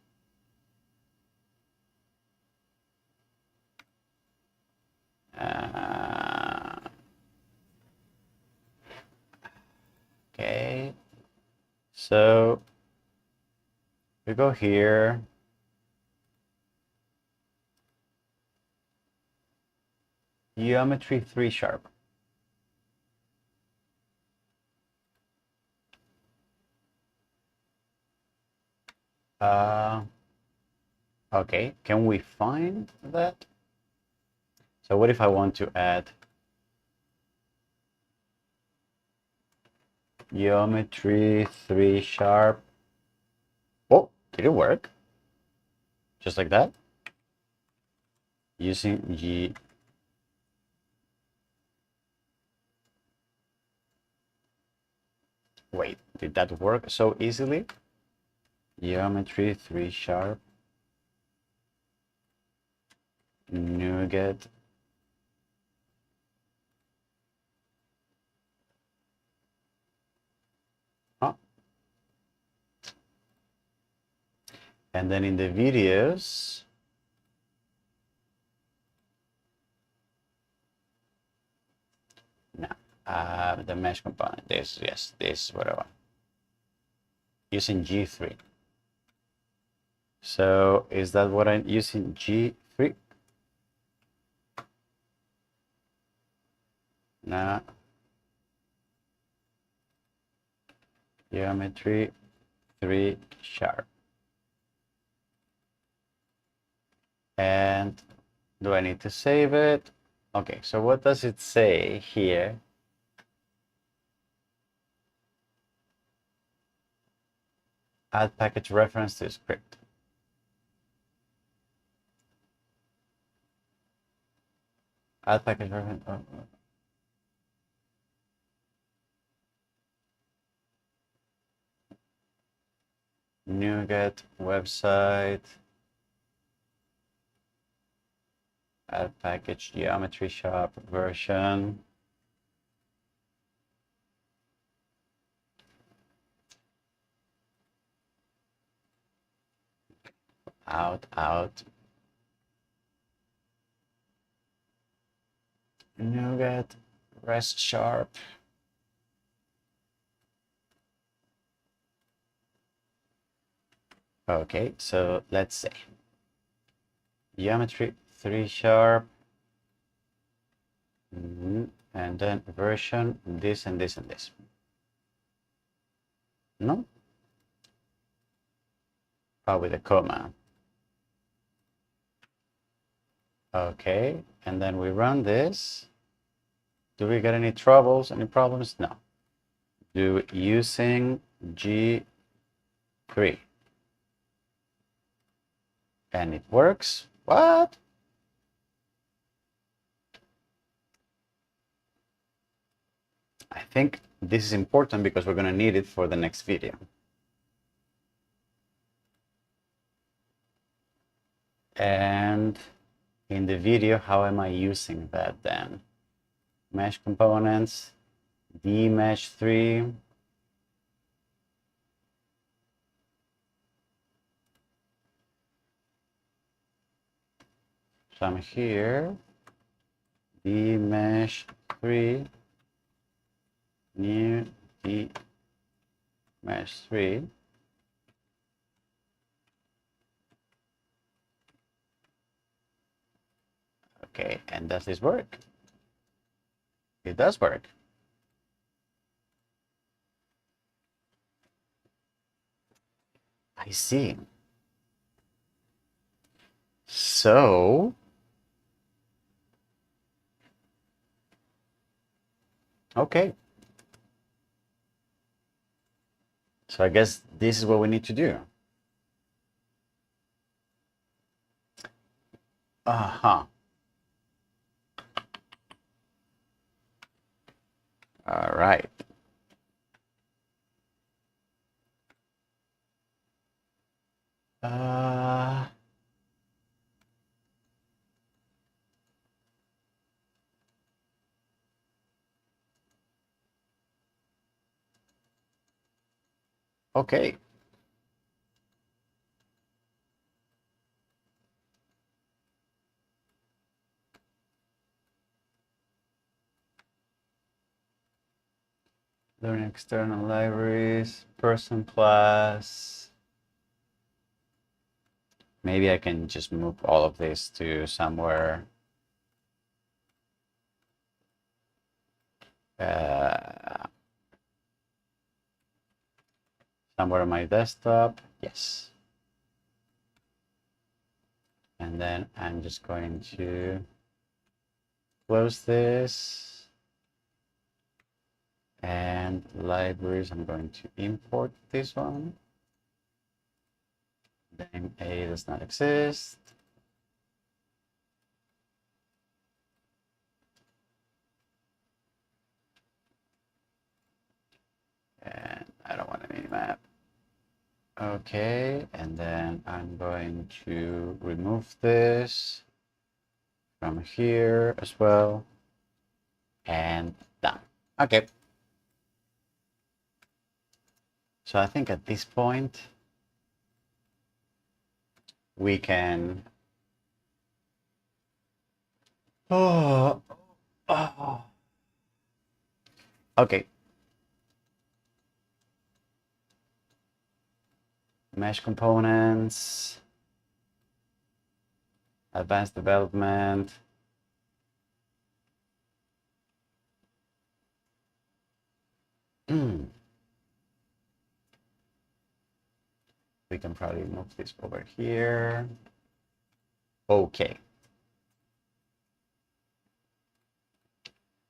okay, so we go here, geometry 3 sharp. Okay, can we find that? So what if I want to add geometry 3 sharp? Oh, did it work? Just like that? Using G. Wait, did that work so easily? Geometry 3 sharp. NuGet. Oh. And then in the videos, no, the mesh component, this, yes, this, whatever. Using G3. So is that what I'm using, G3? No. Geometry 3 sharp. And do I need to save it? Okay, so what does it say here? Add package reference to script. Add package reference. NuGet website. Add package geometry shop version. Out. NuGet rest sharp. Okay, so let's say geometry 3 sharp, and then version this and this and this. No? Oh, with a comma. Okay, and then we run this. Do we get any troubles, any problems? No. Do using G3. And it works. What? I think this is important because we're going to need it for the next video. And in the video, how am I using that then? Mesh components, dmesh3. So I'm here, dmesh3, new dmesh3. Okay, and does this work? It does work. I see. So, okay. So I guess this is what we need to do. Uh-huh. All right. Uh, okay. Learn external libraries, person class. Maybe I can just move all of this to somewhere. Somewhere on my desktop. Yes. And then I'm just going to close this. And libraries, I'm going to import this one. Name A does not exist. And I don't want a minimap. Okay, and then I'm going to remove this from here as well. And done. Okay. So I think at this point, we can... Oh. Okay. Mesh components, advanced development. We can probably move this over here. Okay.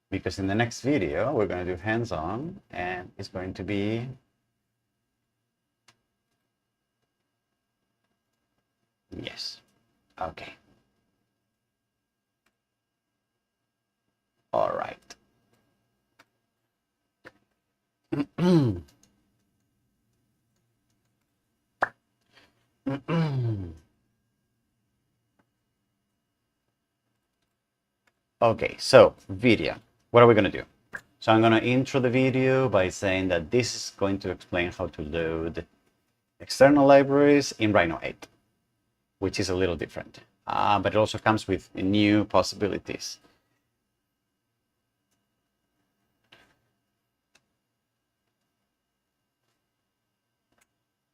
Because in the next video, we're going to do hands-on, and it's going to be yes. Okay. All right. Okay, so video. What are we going to do? So I'm going to intro the video by saying that this is going to explain how to load external libraries in Rhino 8, which is a little different, but it also comes with new possibilities.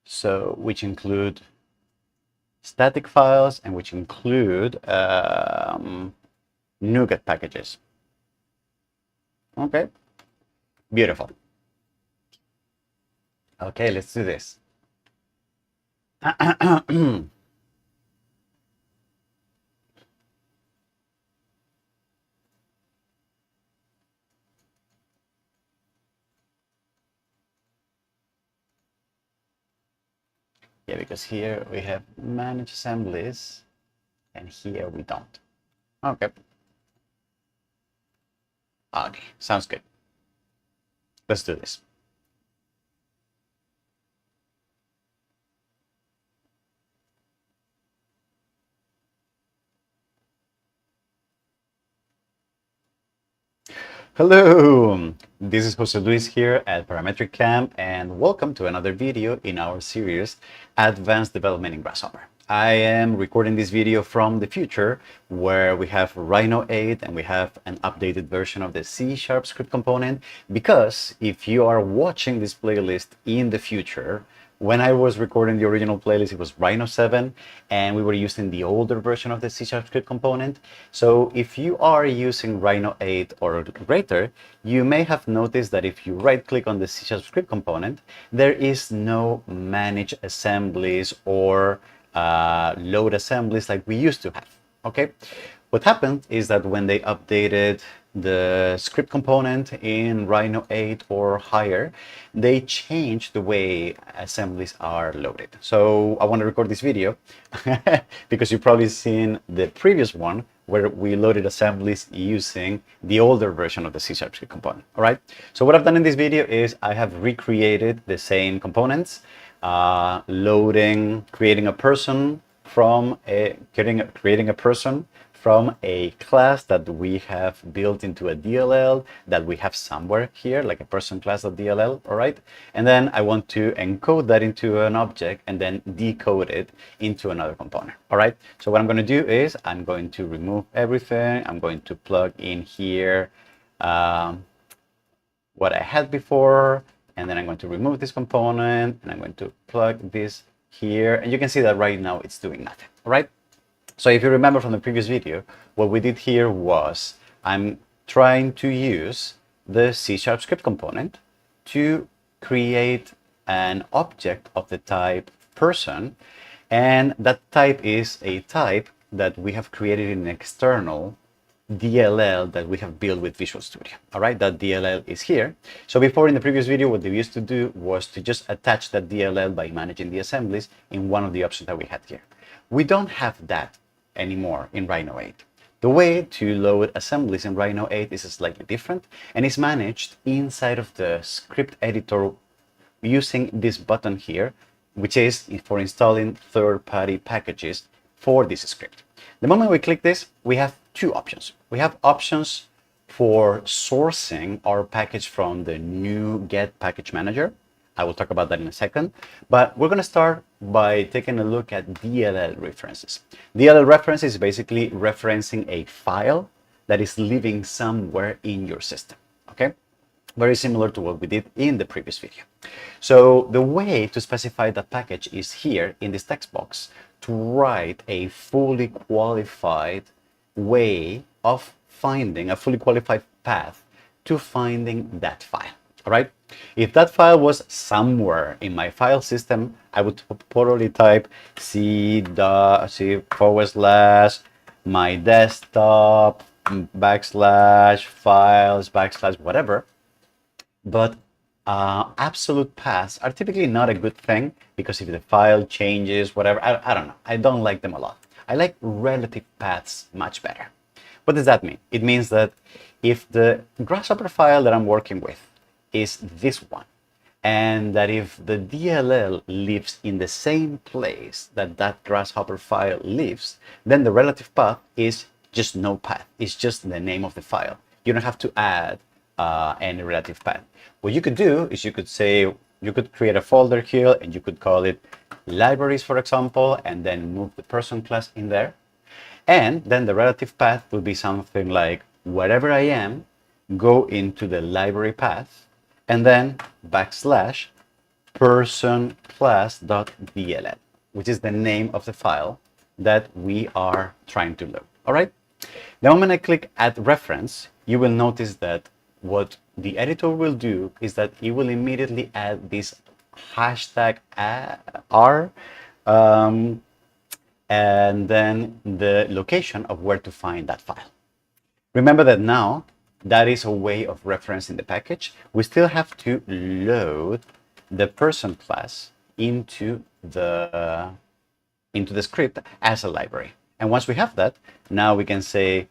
So, which include static files and which include NuGet packages. Okay, beautiful. Okay, let's do this. Yeah, because here we have manage assemblies and here we don't. Okay. Okay, sounds good. Let's do this. Hello, this is Jose Luis here at Parametric Camp, and welcome to another video in our series Advanced Development in Grasshopper. I am recording this video from the future where we have Rhino 8 and we have an updated version of the C# script component, because if you are watching this playlist in the future, when I was recording the original playlist, it was Rhino 7, and we were using the older version of the C# script component. So if you are using Rhino 8 or greater, you may have noticed that if you right-click on the C# script component, there is no manage assemblies or load assemblies like we used to have. Okay, what happened is that when they updated the script component in Rhino 8 or higher, they changed the way assemblies are loaded. So I want to record this video because you've probably seen the previous one where we loaded assemblies using the older version of the C# script component. All right. So what I've done in this video is I have recreated the same components, creating a person from creating a person from a class that we have built into a DLL that we have somewhere here, like a person class.dll, all right? And then I want to encode that into an object and then decode it into another component, all right? So what I'm going to do is I'm going to remove everything. I'm going to plug in here what I had before, and then I'm going to remove this component, and I'm going to plug this here, and you can see that right now it's doing nothing, all right? So if you remember from the previous video, what we did here was I'm trying to use the C# script component to create an object of the type person, and that type is a type that we have created in an external DLL that we have built with Visual Studio. All right, that DLL is here. So before, in the previous video, what we used to do was to just attach that DLL by managing the assemblies in one of the options that we had here. We don't have that anymore in Rhino 8. The way to load assemblies in Rhino 8 is slightly different, and is managed inside of the script editor using this button here, which is for installing third-party packages for this script. The moment we click this, we have two options. We have options for sourcing our package from the NuGet package manager. I will talk about that in a second, but we're going to start by taking a look at DLL references. DLL reference is basically referencing a file that is living somewhere in your system, okay? Very similar to what we did in the previous video. So the way to specify that package is here in this text box to write a fully qualified way of finding a fully qualified path to finding that file. All right. If that file was somewhere in my file system, I would probably type c/my desktop /files whatever. But absolute paths are typically not a good thing, because if the file changes, whatever, I don't know. I don't like them a lot. I like relative paths much better. What does that mean? It means that if the Grasshopper file that I'm working with is this one, and that if the DLL lives in the same place that that Grasshopper file lives, then the relative path is just no path. It's just the name of the file. You don't have to add any relative path. What you could do is you could create a folder here, and you could call it libraries, for example, and then move the person class in there. And then the relative path would be something like wherever I am, go into the library path, and then \person class.dll, which is the name of the file that we are trying to load. All right. The moment I click add reference, you will notice that what the editor will do is that it will immediately add this hashtag R and then the location of where to find that file. Remember that now that is a way of referencing the package. We still have to load the person class into the script as a library. And once we have that, now we can say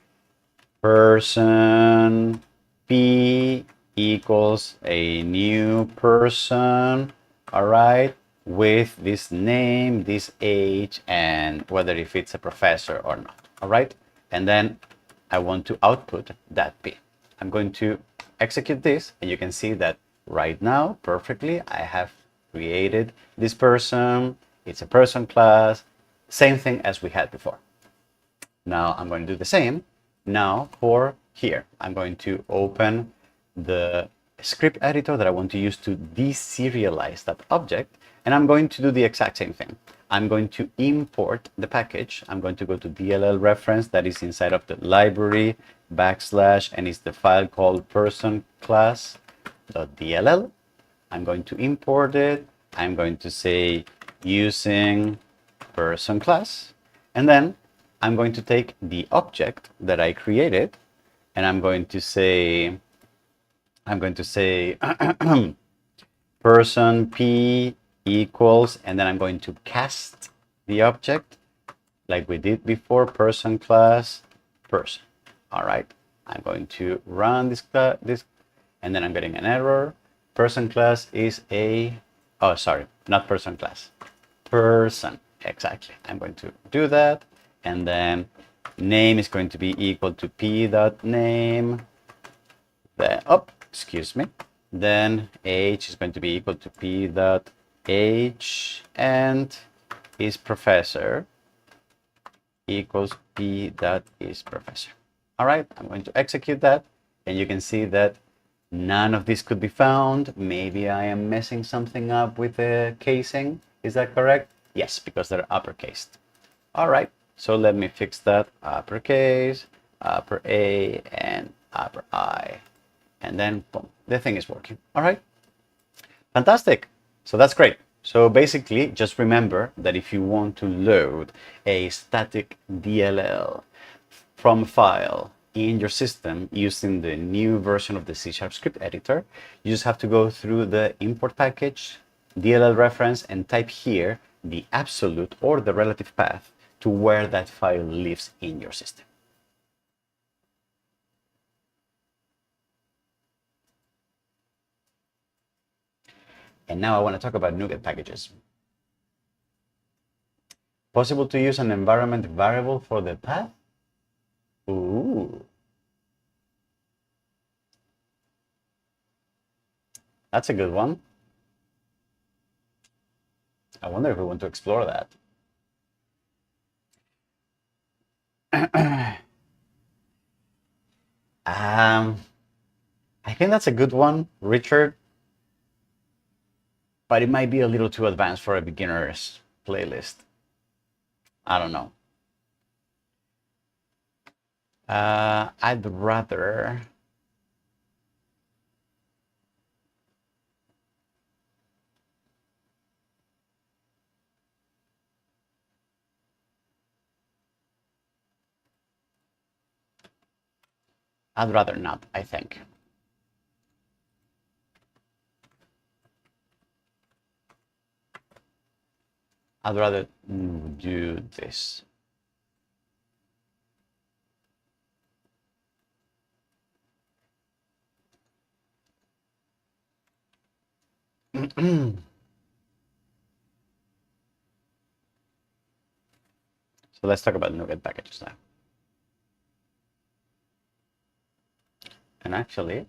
person p equals a new person, all right, with this name, this age, and whether if it's a professor or not, all right? And then I want to output that p. I'm going to execute this, and you can see that right now, perfectly, I have created this person. It's a person class, same thing as we had before. Now I'm going to do the same now for here. I'm going to open the script editor that I want to use to deserialize that object, and I'm going to do the exact same thing. I'm going to import the package. I'm going to go to DLL reference that is inside of the library / and it's the file called person class.dll. I'm going to import it. I'm going to say using person class, and then I'm going to take the object that I created, and I'm going to say person p equals, and then I'm going to cast the object like we did before, person class person. All right, I'm going to run this, and then I'm getting an error. Person class is oh, sorry, not person class, person. Exactly. I'm going to do that, and then name is going to be equal to p.name. Then, excuse me. Then age is going to be equal to p.age, and is professor equals p.is professor. All right, I'm going to execute that, and you can see that none of this could be found. Maybe I am messing something up with the casing. Is that correct? Yes, because they're uppercased. All right, so let me fix that. Uppercase, upper A, and upper I. And then boom, the thing is working. All right, fantastic. So that's great. So basically, just remember that if you want to load a static DLL from a file in your system using the new version of the C# script editor, you just have to go through the import package, DLL reference, and type here the absolute or the relative path to where that file lives in your system. And now I want to talk about NuGet packages. Possible to use an environment variable for the path? Ooh. That's a good one. I wonder if we want to explore that. I think that's a good one, Richard, but it might be a little too advanced for a beginner's playlist. I don't know. I'd rather not, I think. I'd rather do this. So let's talk about NuGet packages now. And actually,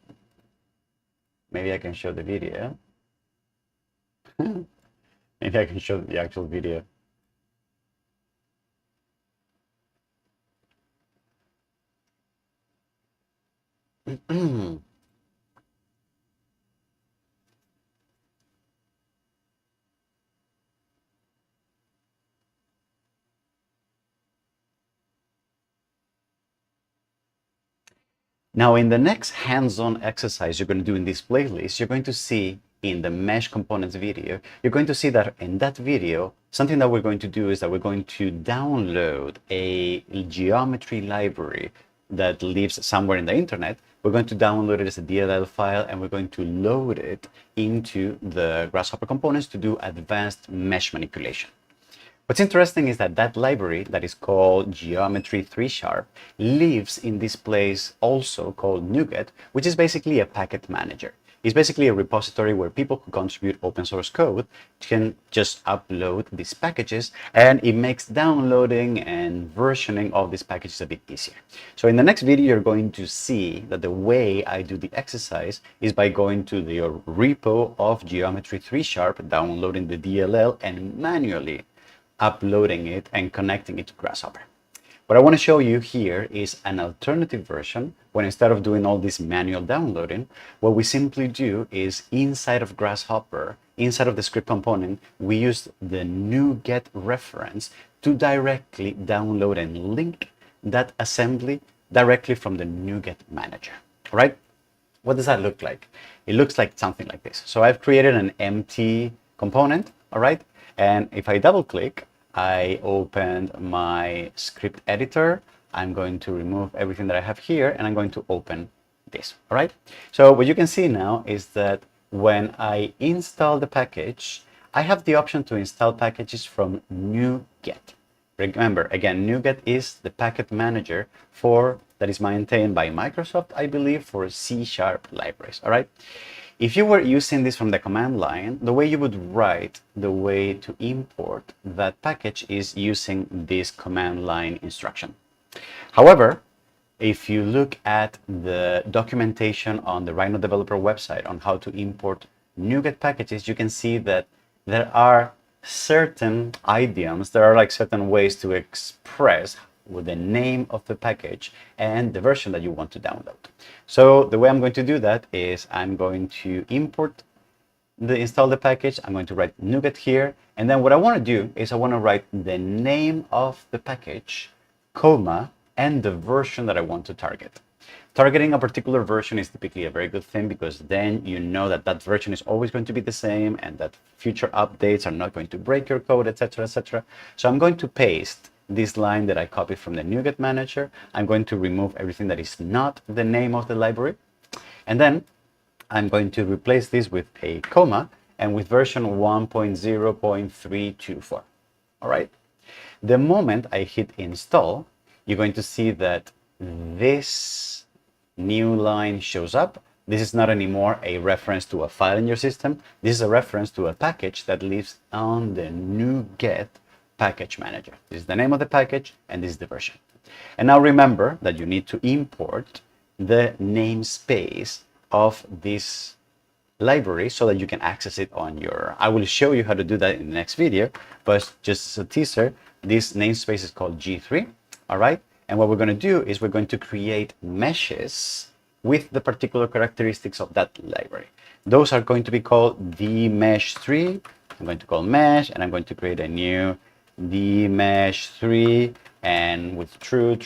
maybe I can show the video. Maybe I can show the actual video. Now, in the next hands-on exercise you're going to do in this playlist, you're going to see in the mesh components video, you're going to see that in that video, something that we're going to do is that we're going to download a geometry library that lives somewhere in the internet. We're going to download it as a DLL file, and we're going to load it into the Grasshopper components to do advanced mesh manipulation. What's interesting is that that library that is called Geometry 3# lives in this place also called NuGet, which is basically a packet manager. It's basically a repository where people who contribute open source code can just upload these packages, and it makes downloading and versioning of these packages a bit easier. So in the next video, you're going to see that the way I do the exercise is by going to the repo of Geometry 3#, downloading the DLL, and manually uploading it and connecting it to Grasshopper. What I want to show you here is an alternative version when instead of doing all this manual downloading, what we simply do is inside of Grasshopper, inside of the script component, we use the NuGet reference to directly download and link that assembly directly from the NuGet manager, all right? What does that look like? It looks like something like this. So I've created an empty component, all right? And if I double click, I opened my script editor. I'm going to remove everything that I have here and I'm going to open this, all right? So what you can see now is that when I install the package, I have the option to install packages from NuGet. Remember, again, NuGet is the package manager that is maintained by Microsoft, I believe, for C# libraries, all right? If you were using this from the command line, the way you would write the way to import that package is using this command line instruction. However, if you look at the documentation on the Rhino developer website on how to import NuGet packages, you can see that there are certain idioms, there are like certain ways to express with the name of the package and the version that you want to download. So the way I'm going to do that is I'm going to install the package. I'm going to write NuGet here. And then what I want to do is I want to write the name of the package, comma, and the version that I want to target. Targeting a particular version is typically a very good thing because then you know that that version is always going to be the same and that future updates are not going to break your code, etc., etc. So I'm going to paste this line that I copied from the NuGet manager. I'm going to remove everything that is not the name of the library. And then I'm going to replace this with a comma and with version 1.0.324. All right. The moment I hit install, you're going to see that this new line shows up. This is not anymore a reference to a file in your system. This is a reference to a package that lives on the NuGet package manager. This is the name of the package and this is the version. And now remember that you need to import the namespace of this library so that you can access it on your, I will show you how to do that in the next video, but just as a teaser, this namespace is called G3, all right? And what we're going to do is we're going to create meshes with the particular characteristics of that library. Those are going to be called dmesh3. I'm going to call mesh and I'm going to create a new dmesh3 and with true,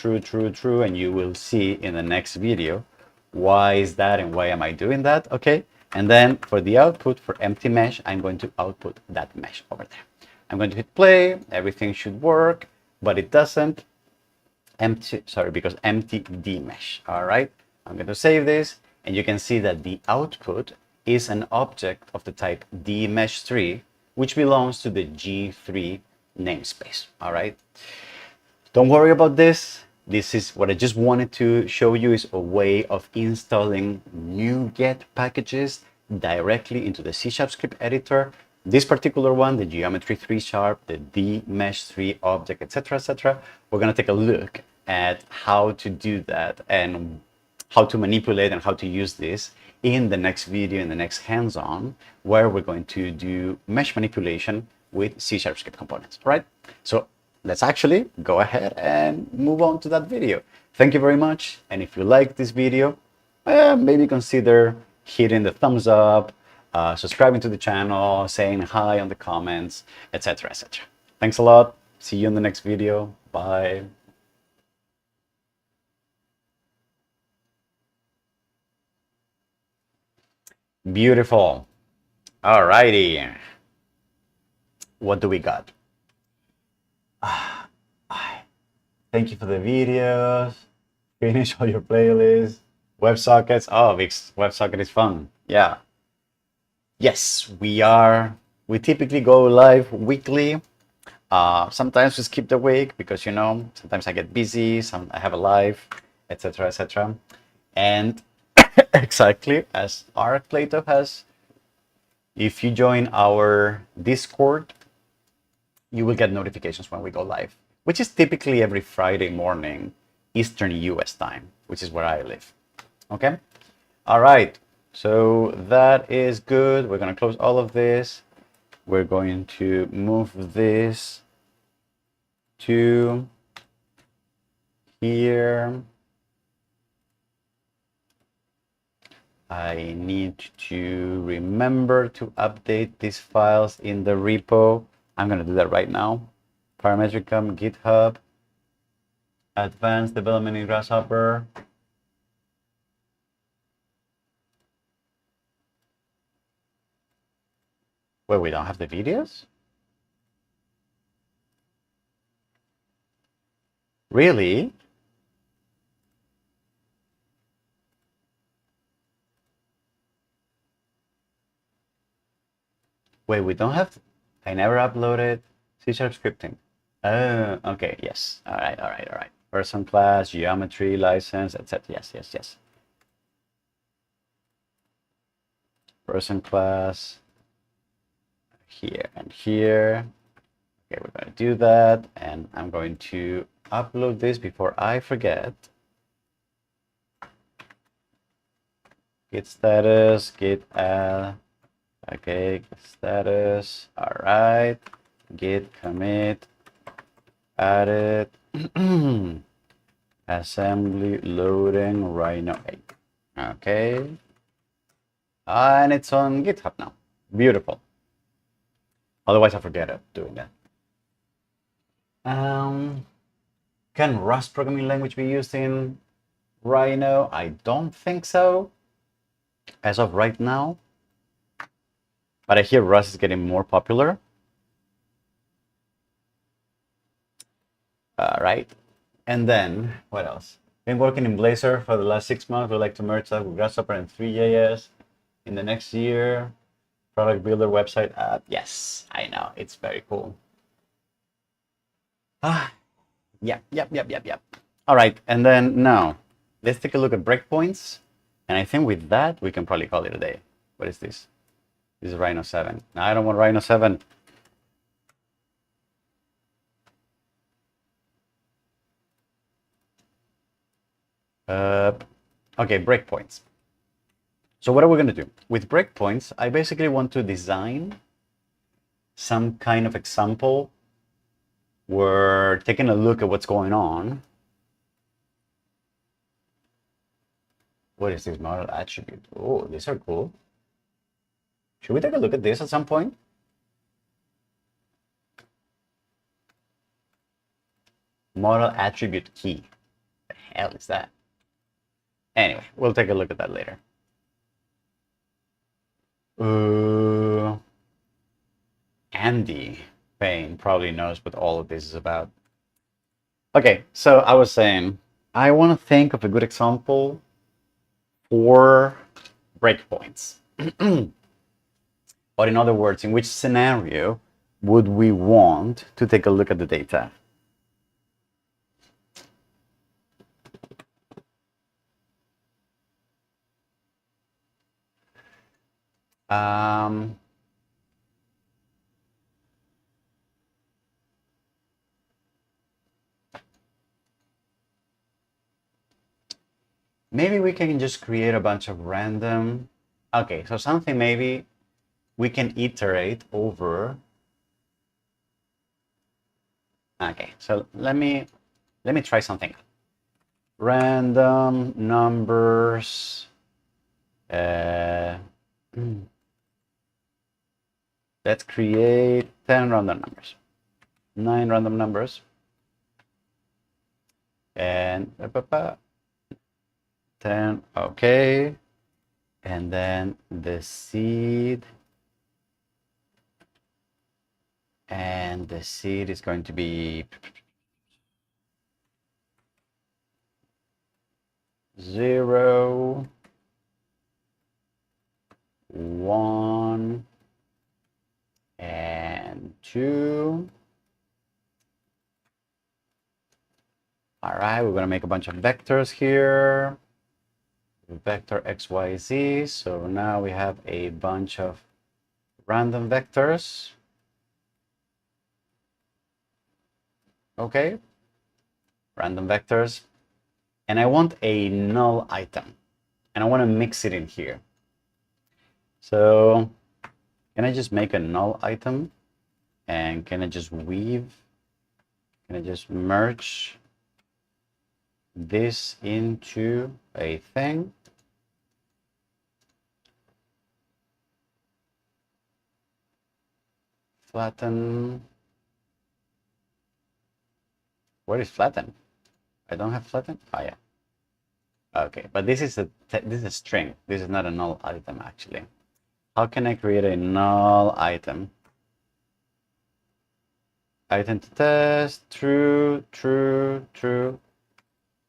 and you will see in the next video why is that and why am I doing that, okay? And then for the output for empty mesh, I'm going to output that mesh over there. I'm going to hit play, everything should work, but it doesn't. Because empty dmesh, all right? I'm going to save this and you can see that the output is an object of the type dmesh3, which belongs to the G3 namespace, all right? Don't worry about this. This is what I just wanted to show you is a way of installing NuGet packages directly into the C# script editor. This particular one, the geometry 3#, the dmesh3 object, etc., etc. We're going to take a look at how to do that and how to manipulate and how to use this in the next video, in the next hands-on, where we're going to do mesh manipulation with C# script components, all right? So let's actually go ahead and move on to that video. Thank you very much. And if you like this video, maybe consider hitting the thumbs up, subscribing to the channel, saying hi on the comments, etc., etc. Thanks a lot. See you in the next video. Bye. Beautiful. Alrighty. What do we got? Thank you for the videos. Finish all your playlists. WebSockets. Oh, WebSocket is fun. Yeah. Yes, we typically go live weekly. Sometimes we skip the week because, you know, sometimes I get busy, I have a life, etc., etc. And exactly as Plato has, if you join our Discord, you will get notifications when we go live, which is typically every Friday morning, Eastern US time, which is where I live. Okay? All right. So that is good. We're going to close all of this. We're going to move this to here. I need to remember to update these files in the repo. I'm going to do that right now. Parametricum, GitHub, advanced development in Grasshopper. Wait, we don't have the videos? Really? Wait, we don't have... I never uploaded C# scripting. Oh, okay, yes. All right, all right, all right. Person class, geometry, license, etc. Yes, yes, yes. Person class, here and here. Okay, we're going to do that, and I'm going to upload this before I forget. Git status, git add. Okay, status. All right. Git commit. Added. Assembly loading Rhino 8. Okay. And it's on GitHub now. Beautiful. Otherwise, I forget it doing that. Can Rust programming language be used in Rhino? I don't think so, as of right now. But I hear Rust is getting more popular. Right. And then, what else? Been working in Blazor for the last 6 months. Would like to merge that with Grasshopper and 3JS in the next year. Product builder website app. Yes, I know. It's very cool. Yep. All right. And then now, let's take a look at breakpoints. And I think with that, we can probably call it a day. What is this? This is Rhino 7. No, I don't want Rhino 7. Okay, breakpoints. So what are we going to do? With breakpoints, I basically want to design some kind of example. We're taking a look at what's going on. What is this model attribute? Oh, these are cool. Should we take a look at this at some point? Model attribute key. The hell is that? Anyway, we'll take a look at that later. Andy Payne probably knows what all of this is about. Okay, so I was saying, I want to think of a good example for breakpoints. Or in other words, in which scenario would we want to take a look at the data? Maybe we can just create a bunch of random... Okay, so something maybe we can iterate over. Okay, so let me try something. Random numbers. Let's create 10 random numbers, 9 random numbers, and 10. Okay, and then the seed, and the seed is going to be 0, 1, and 2. All right, we're going to make a bunch of vectors here. Vector x, y, z. So now we have a bunch of random vectors. Okay, random vectors. And I want a null item. And I want to mix it in here. So can I just make a null item? And can I just weave? Can I just merge this into a thing. Flatten. Where is flatten? I don't have flatten. Oh yeah. Okay, but this is a string. This is not a null item actually. How can I create a null item? Item to test, true, true, true.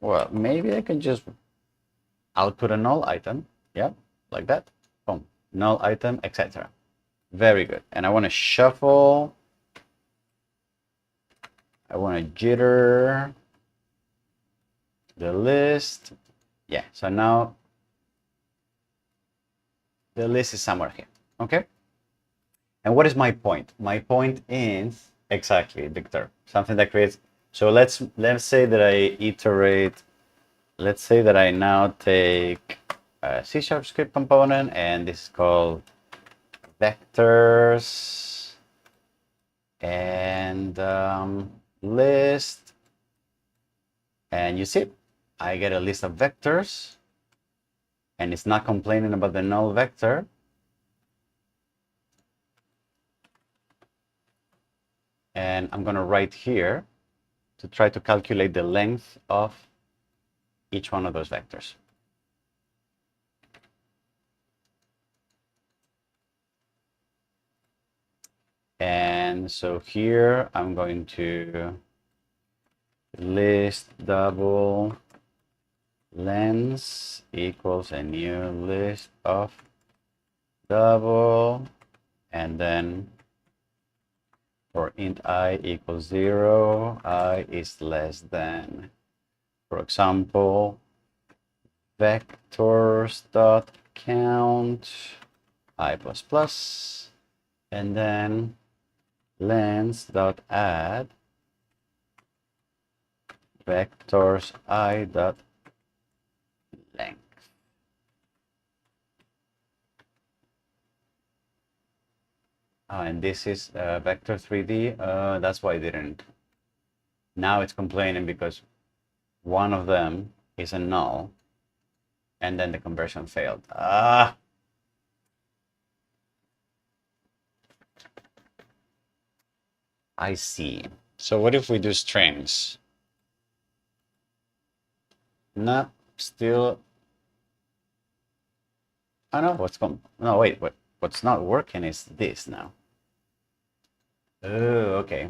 Well, maybe I can just output a null item. Yeah, like that. Boom. Null item, etc. Very good. And I want to shuffle. I want to jitter the list. Yeah, so now the list is somewhere here. Okay. And what is my point? My point is exactly, Victor, something that creates. So let's say that I iterate. Let's say that I now take a C# script component, and this is called vectors and list. And you see, I get a list of vectors, and it's not complaining about the null vector. And I'm going to write here to try to calculate the length of each one of those vectors. And so here I'm going to list double length equals a new list of double, and then for int I equals 0, I is less than, for example, vectors dot count I plus plus, and then length dot add vectors I dot length. And this is vector 3D. That's why I didn't. Now it's complaining because one of them is a null, and then the conversion failed. Ah. I see. So what if we do strings? No, still. I know what's going. No, wait. What's not working is this now. Oh, okay.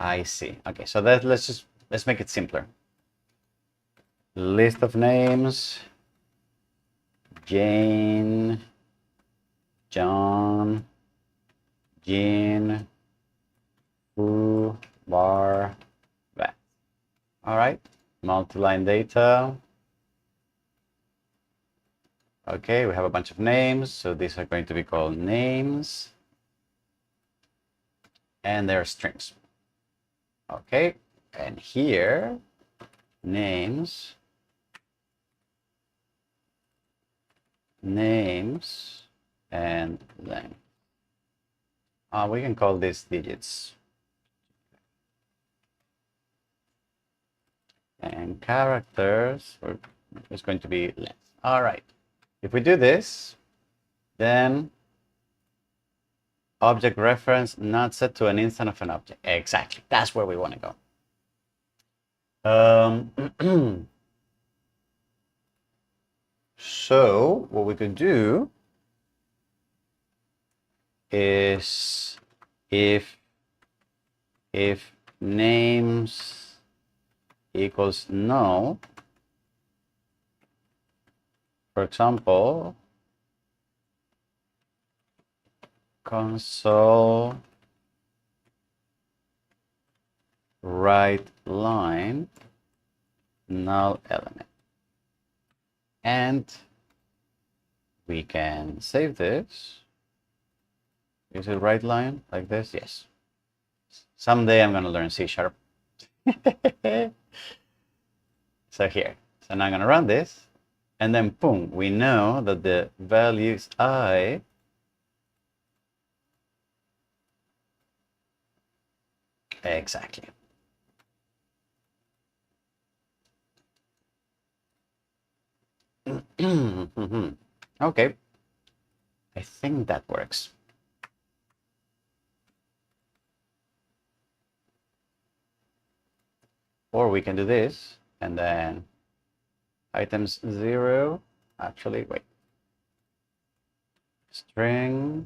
I see. Okay, so let's make it simpler. List of names: Jane, John, Jean, Who, Bar, that. All right, multi-line data. Okay, we have a bunch of names, so these are going to be called names, and they're strings. Okay, and here, names, and length. We can call this digits. And characters is going to be length. All right. If we do this, then object reference not set to an instant of an object. Exactly. That's where we want to go. So what we could do is if names equals null, for example, console write line null element, and we can save this. Is it right line like this? Yes. Someday I'm going to learn C#. So here. So now I'm going to run this. And then boom, we know that the value is I. Exactly. Okay, I think that works. Or we can do this, and then items 0, actually, wait. String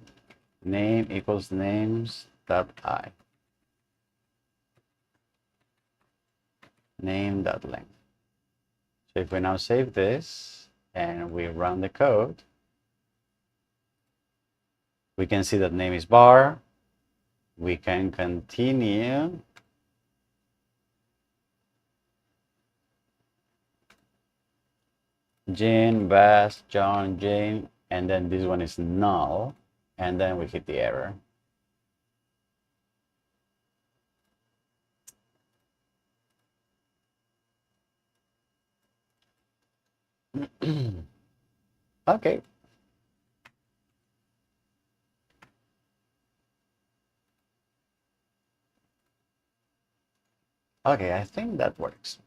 name equals names dot I. Name dot length. So if we now save this and we run the code, we can see that name is bar. We can continue. Jane, Bass, John, Jane, and then this one is null, and then we hit the error. Okay. Okay, I think that works.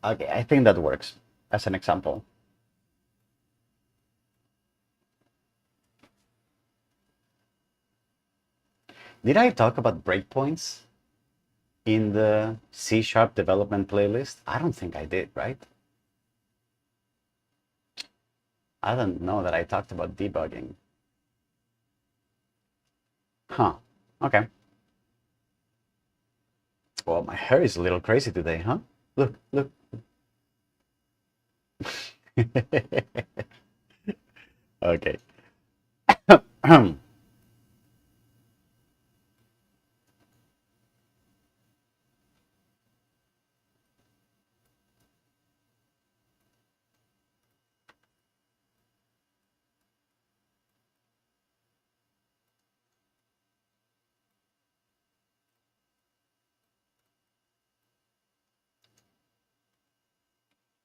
Okay, I think that works as an example. Did I talk about breakpoints in the C# development playlist? I don't think I did, right? I don't know that I talked about debugging. Huh, okay. Well, my hair is a little crazy today, huh? Look, look. Okay.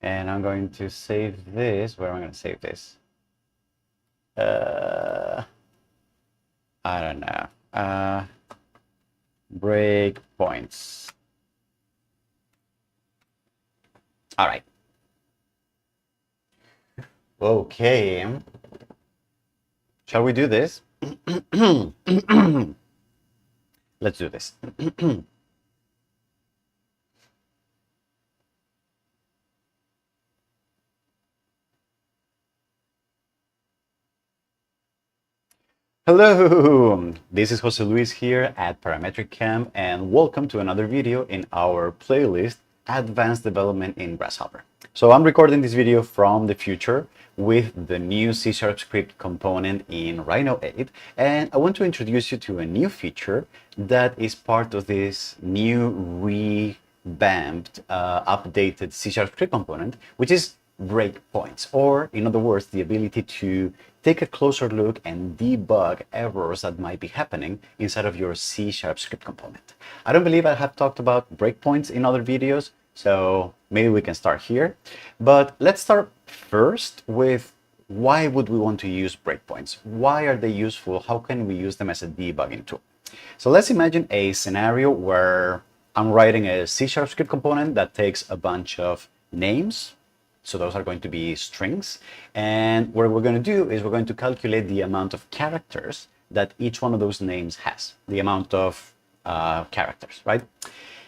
And I'm going to save this. Where am I going to save this? I don't know. Breakpoints. All right. Okay. Shall we do this? Let's do this. Hello, this is Jose Luis here at Parametric Camp, and welcome to another video in our playlist, Advanced Development in Grasshopper. So I'm recording this video from the future with the new C# script component in Rhino 8, and I want to introduce you to a new feature that is part of this new revamped, updated C# script component, which is breakpoints, or in other words, the ability to take a closer look and debug errors that might be happening inside of your C# script component. I don't believe I have talked about breakpoints in other videos, so maybe we can start here. But let's start first with why would we want to use breakpoints? Why are they useful? How can we use them as a debugging tool? So let's imagine a scenario where I'm writing a C# script component that takes a bunch of names. So those are going to be strings. And what we're going to do is we're going to calculate the amount of characters that each one of those names has, the amount of characters, right?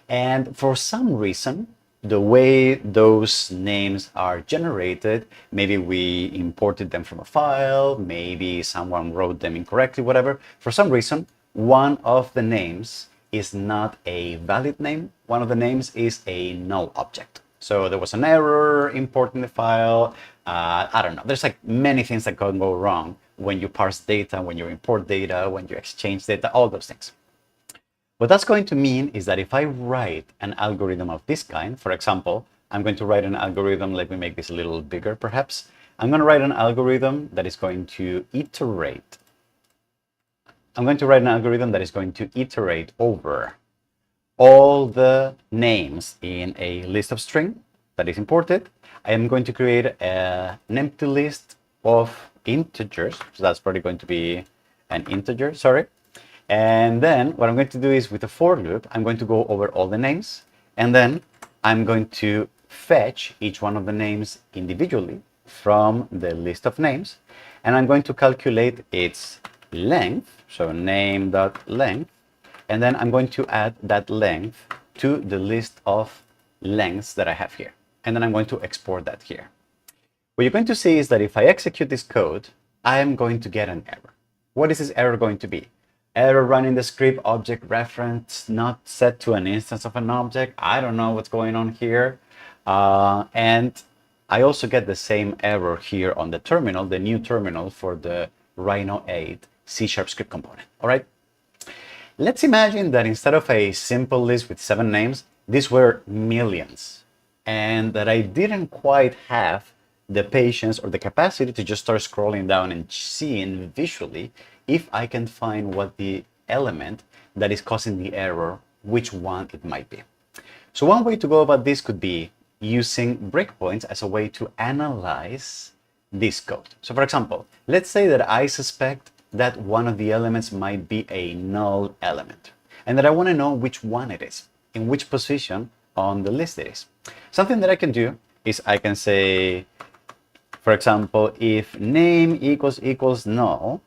And for some reason, the way those names are generated, maybe we imported them from a file, maybe someone wrote them incorrectly, whatever. For some reason, one of the names is not a valid name. One of the names is a null object. So there was an error importing the file. I don't know. There's like many things that can go wrong when you parse data, when you import data, when you exchange data, all those things. What that's going to mean is that if I write an algorithm of this kind, for example, I'm going to write an algorithm, let me make this a little bigger perhaps, I'm going to write an algorithm that is going to iterate. I'm going to write an algorithm that is going to iterate over all the names in a list of string that is imported. I am going to create an empty list of integers. So that's probably going to be an integer, sorry. And then what I'm going to do is with a for loop, I'm going to go over all the names, and then I'm going to fetch each one of the names individually from the list of names, and I'm going to calculate its length, so name.length, and then I'm going to add that length to the list of lengths that I have here, and then I'm going to export that here. What you're going to see is that if I execute this code, I am going to get an error. What is this error going to be? Error running the script, object reference not set to an instance of an object. I don't know what's going on here. And I also get the same error here on the terminal, the new terminal for the Rhino 8 C# script component. All right. Let's imagine that instead of a simple list with 7 names, these were millions, and that I didn't quite have the patience or the capacity to just start scrolling down and seeing visually if I can find what the element that is causing the error, which one it might be. So one way to go about this could be using breakpoints as a way to analyze this code. So for example, let's say that I suspect that one of the elements might be a null element, and that I want to know which one it is, in which position on the list it is. Something that I can do is I can say, for example, if name equals null,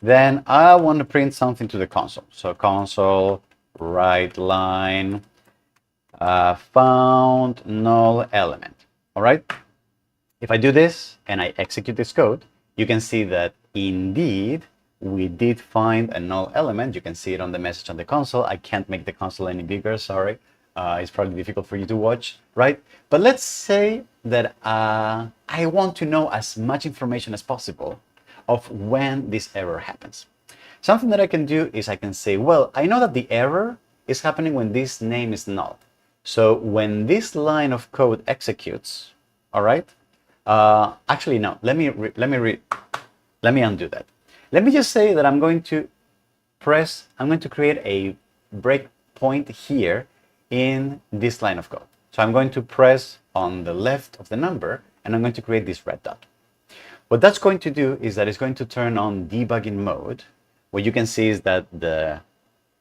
then I want to print something to the console. So console write line found null element. All right. If I do this and I execute this code, you can see that indeed we did find a null element. You can see it on the message on the console. I can't make the console any bigger, sorry. It's probably difficult for you to watch, right? But let's say that I want to know as much information as possible of when this error happens. Something that I can do is I can say, well, I know that the error is happening when this name is null. So when this line of code executes, all right? Actually, no, let me undo that. Let me just say that I'm going to create a breakpoint here in this line of code. So I'm going to press on the left of the number, and I'm going to create this red dot. What that's going to do is that it's going to turn on debugging mode. What you can see is that the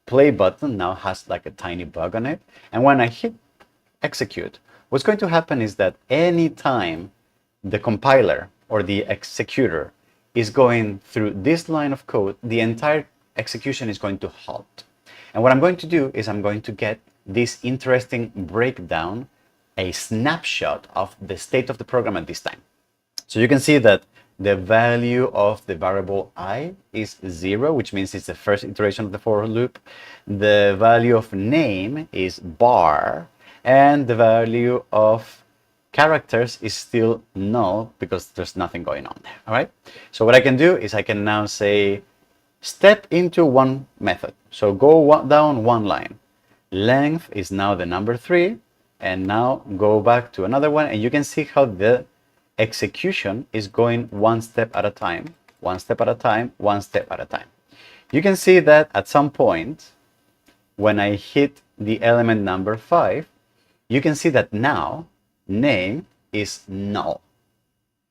play button now has like a tiny bug on it. And when I hit execute, what's going to happen is that anytime the compiler or the executor is going through this line of code, the entire execution is going to halt. And what I'm going to do is I'm going to get this interesting breakdown, a snapshot of the state of the program at this time. So you can see that the value of the variable I is 0, which means it's the first iteration of the for loop. The value of name is bar, and the value of characters is still null because there's nothing going on there. All right. So what I can do is I can now say step into one method. So go down one line. Length is now the number 3, and now go back to another one, and you can see how the execution is going one step at a time, one step at a time, one step at a time. You can see that at some point, when I hit the element number 5, you can see that now name is null.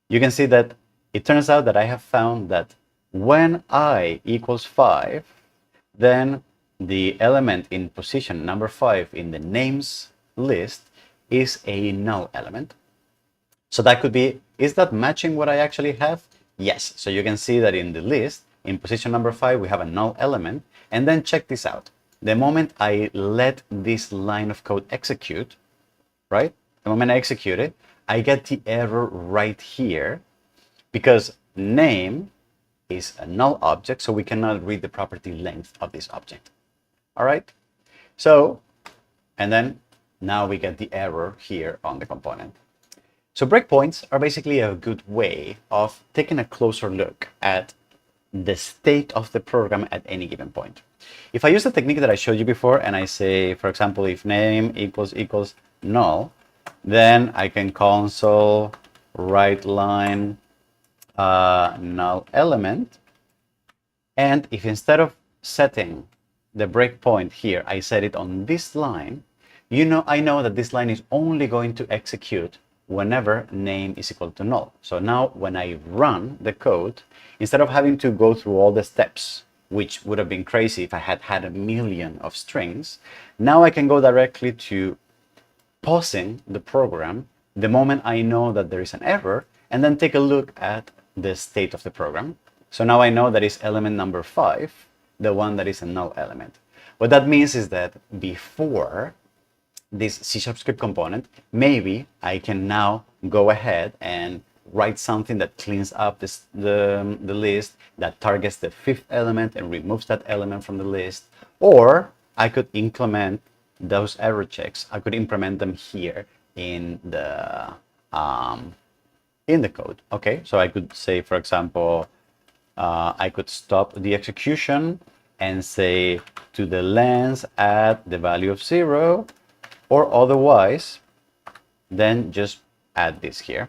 You can see that it turns out that I have found that when I equals 5, then the element in position number 5 in the names list is a null element. So that could be, is that matching what I actually have? Yes. So you can see that in the list, in position number 5, we have a null element. And then check this out. The moment I let this line of code execute, right? The moment I execute it, I get the error right here because name is a null object, so we cannot read the property length of this object. All right. So, and then now we get the error here on the component. So breakpoints are basically a good way of taking a closer look at the state of the program at any given point. If I use the technique that I showed you before and I say, for example, if name equals null, then I can console right line null element. And if instead of setting the breakpoint here, I set it on this line, I know that this line is only going to execute whenever name is equal to null. So now when I run the code, instead of having to go through all the steps, which would have been crazy if I had had a million of strings, now I can go directly to pausing the program the moment I know that there is an error, and then take a look at the state of the program. So now I know that is element number 5, the one that is a null element. What that means is that before this C# script component, maybe I can now go ahead and write something that cleans up the list, that targets the 5th element and removes that element from the list. Or I could implement those error checks. I could implement them here in the code. Okay, so I could say, for example, I could stop the execution and say to the lens add the value of 0, or otherwise then just add this here.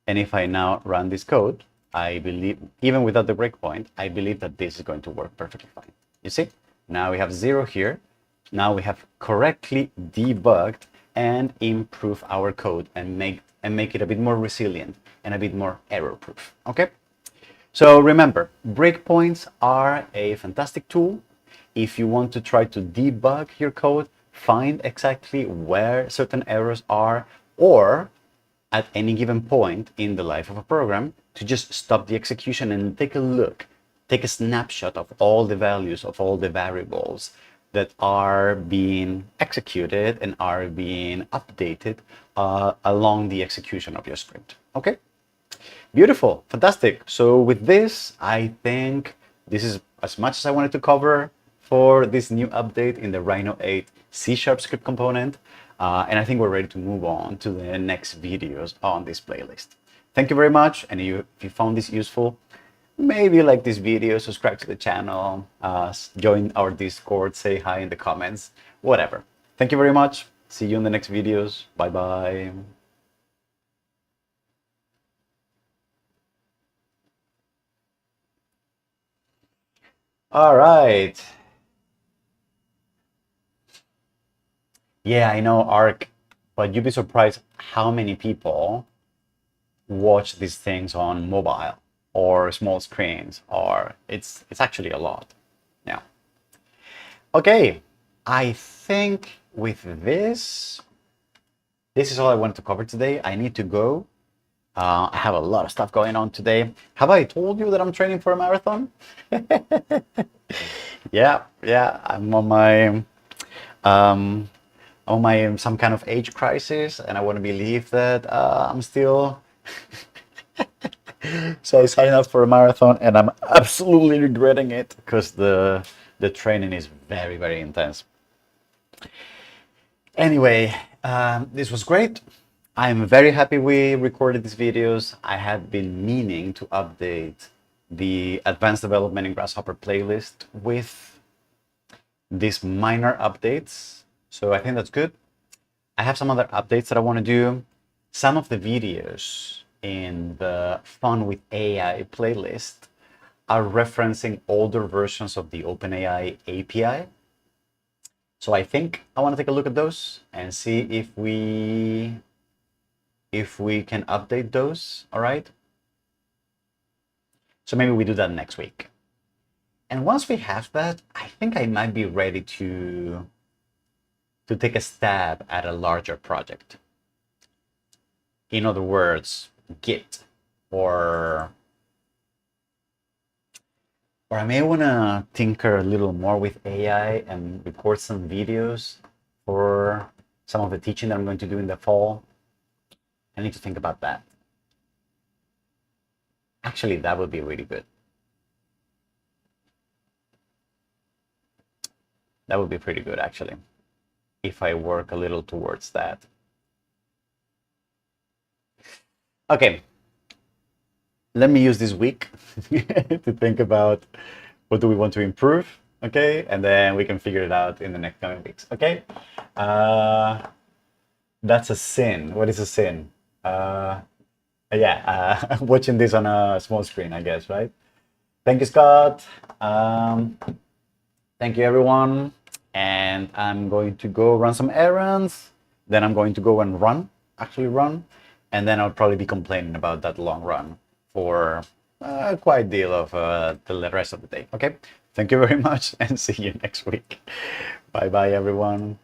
And if I now run this code, I believe, even without the breakpoint, I believe that this is going to work perfectly fine. You see, now we have 0 here. Now we have correctly debugged and improved our code and make it a bit more resilient and a bit more error proof. Okay, so remember, breakpoints are a fantastic tool. If you want to try to debug your code, find exactly where certain errors are, or at any given point in the life of a program, to just stop the execution and take a look, take a snapshot of all the values of all the variables that are being executed and are being updated along the execution of your script. Okay, beautiful, fantastic. So with this, I think this is as much as I wanted to cover for this new update in the Rhino 8 C# script component. And I think we're ready to move on to the next videos on this playlist. Thank you very much. And if you found this useful, maybe like this video, subscribe to the channel, join our Discord, say hi in the comments, whatever. Thank you very much. See you in the next videos. Bye-bye. All right. Yeah, I know, Arc, but you'd be surprised how many people watch these things on mobile or small screens, or it's actually a lot. Yeah. Okay, I think with this is all I wanted to cover today. I need to go. I have a lot of stuff going on today. Have I told you that I'm training for a marathon? Yeah, I'm on my some kind of age crisis, and I want to believe that I'm still so I signed up for a marathon, and I'm absolutely regretting it because the training is very, very intense. Anyway, this was great. I'm very happy we recorded these videos. I had been meaning to update the Advanced Development in Grasshopper playlist with these minor updates, so I think that's good. I have some other updates that I want to do. Some of the videos in the Fun with AI playlist are referencing older versions of the OpenAI API. So I think I want to take a look at those and see if we can update those. All right. So maybe we do that next week. And once we have that, I think I might be ready to take a stab at a larger project. In other words, Git, or I may want to tinker a little more with AI and record some videos for some of the teaching that I'm going to do in the fall. I need to think about that. Actually, that would be really good. That would be pretty good, actually, if I work a little towards that. Okay, let me use this week to think about what do we want to improve, okay? And then we can figure it out in the next coming weeks, okay? That's a sin. What is a sin? Watching this on a small screen, I guess, right? Thank you, Scott. Thank you, everyone. And I'm going to go run some errands. Then I'm going to go and actually run. And then I'll probably be complaining about that long run for quite a deal of the rest of the day. Okay. Thank you very much and see you next week. Bye bye, everyone.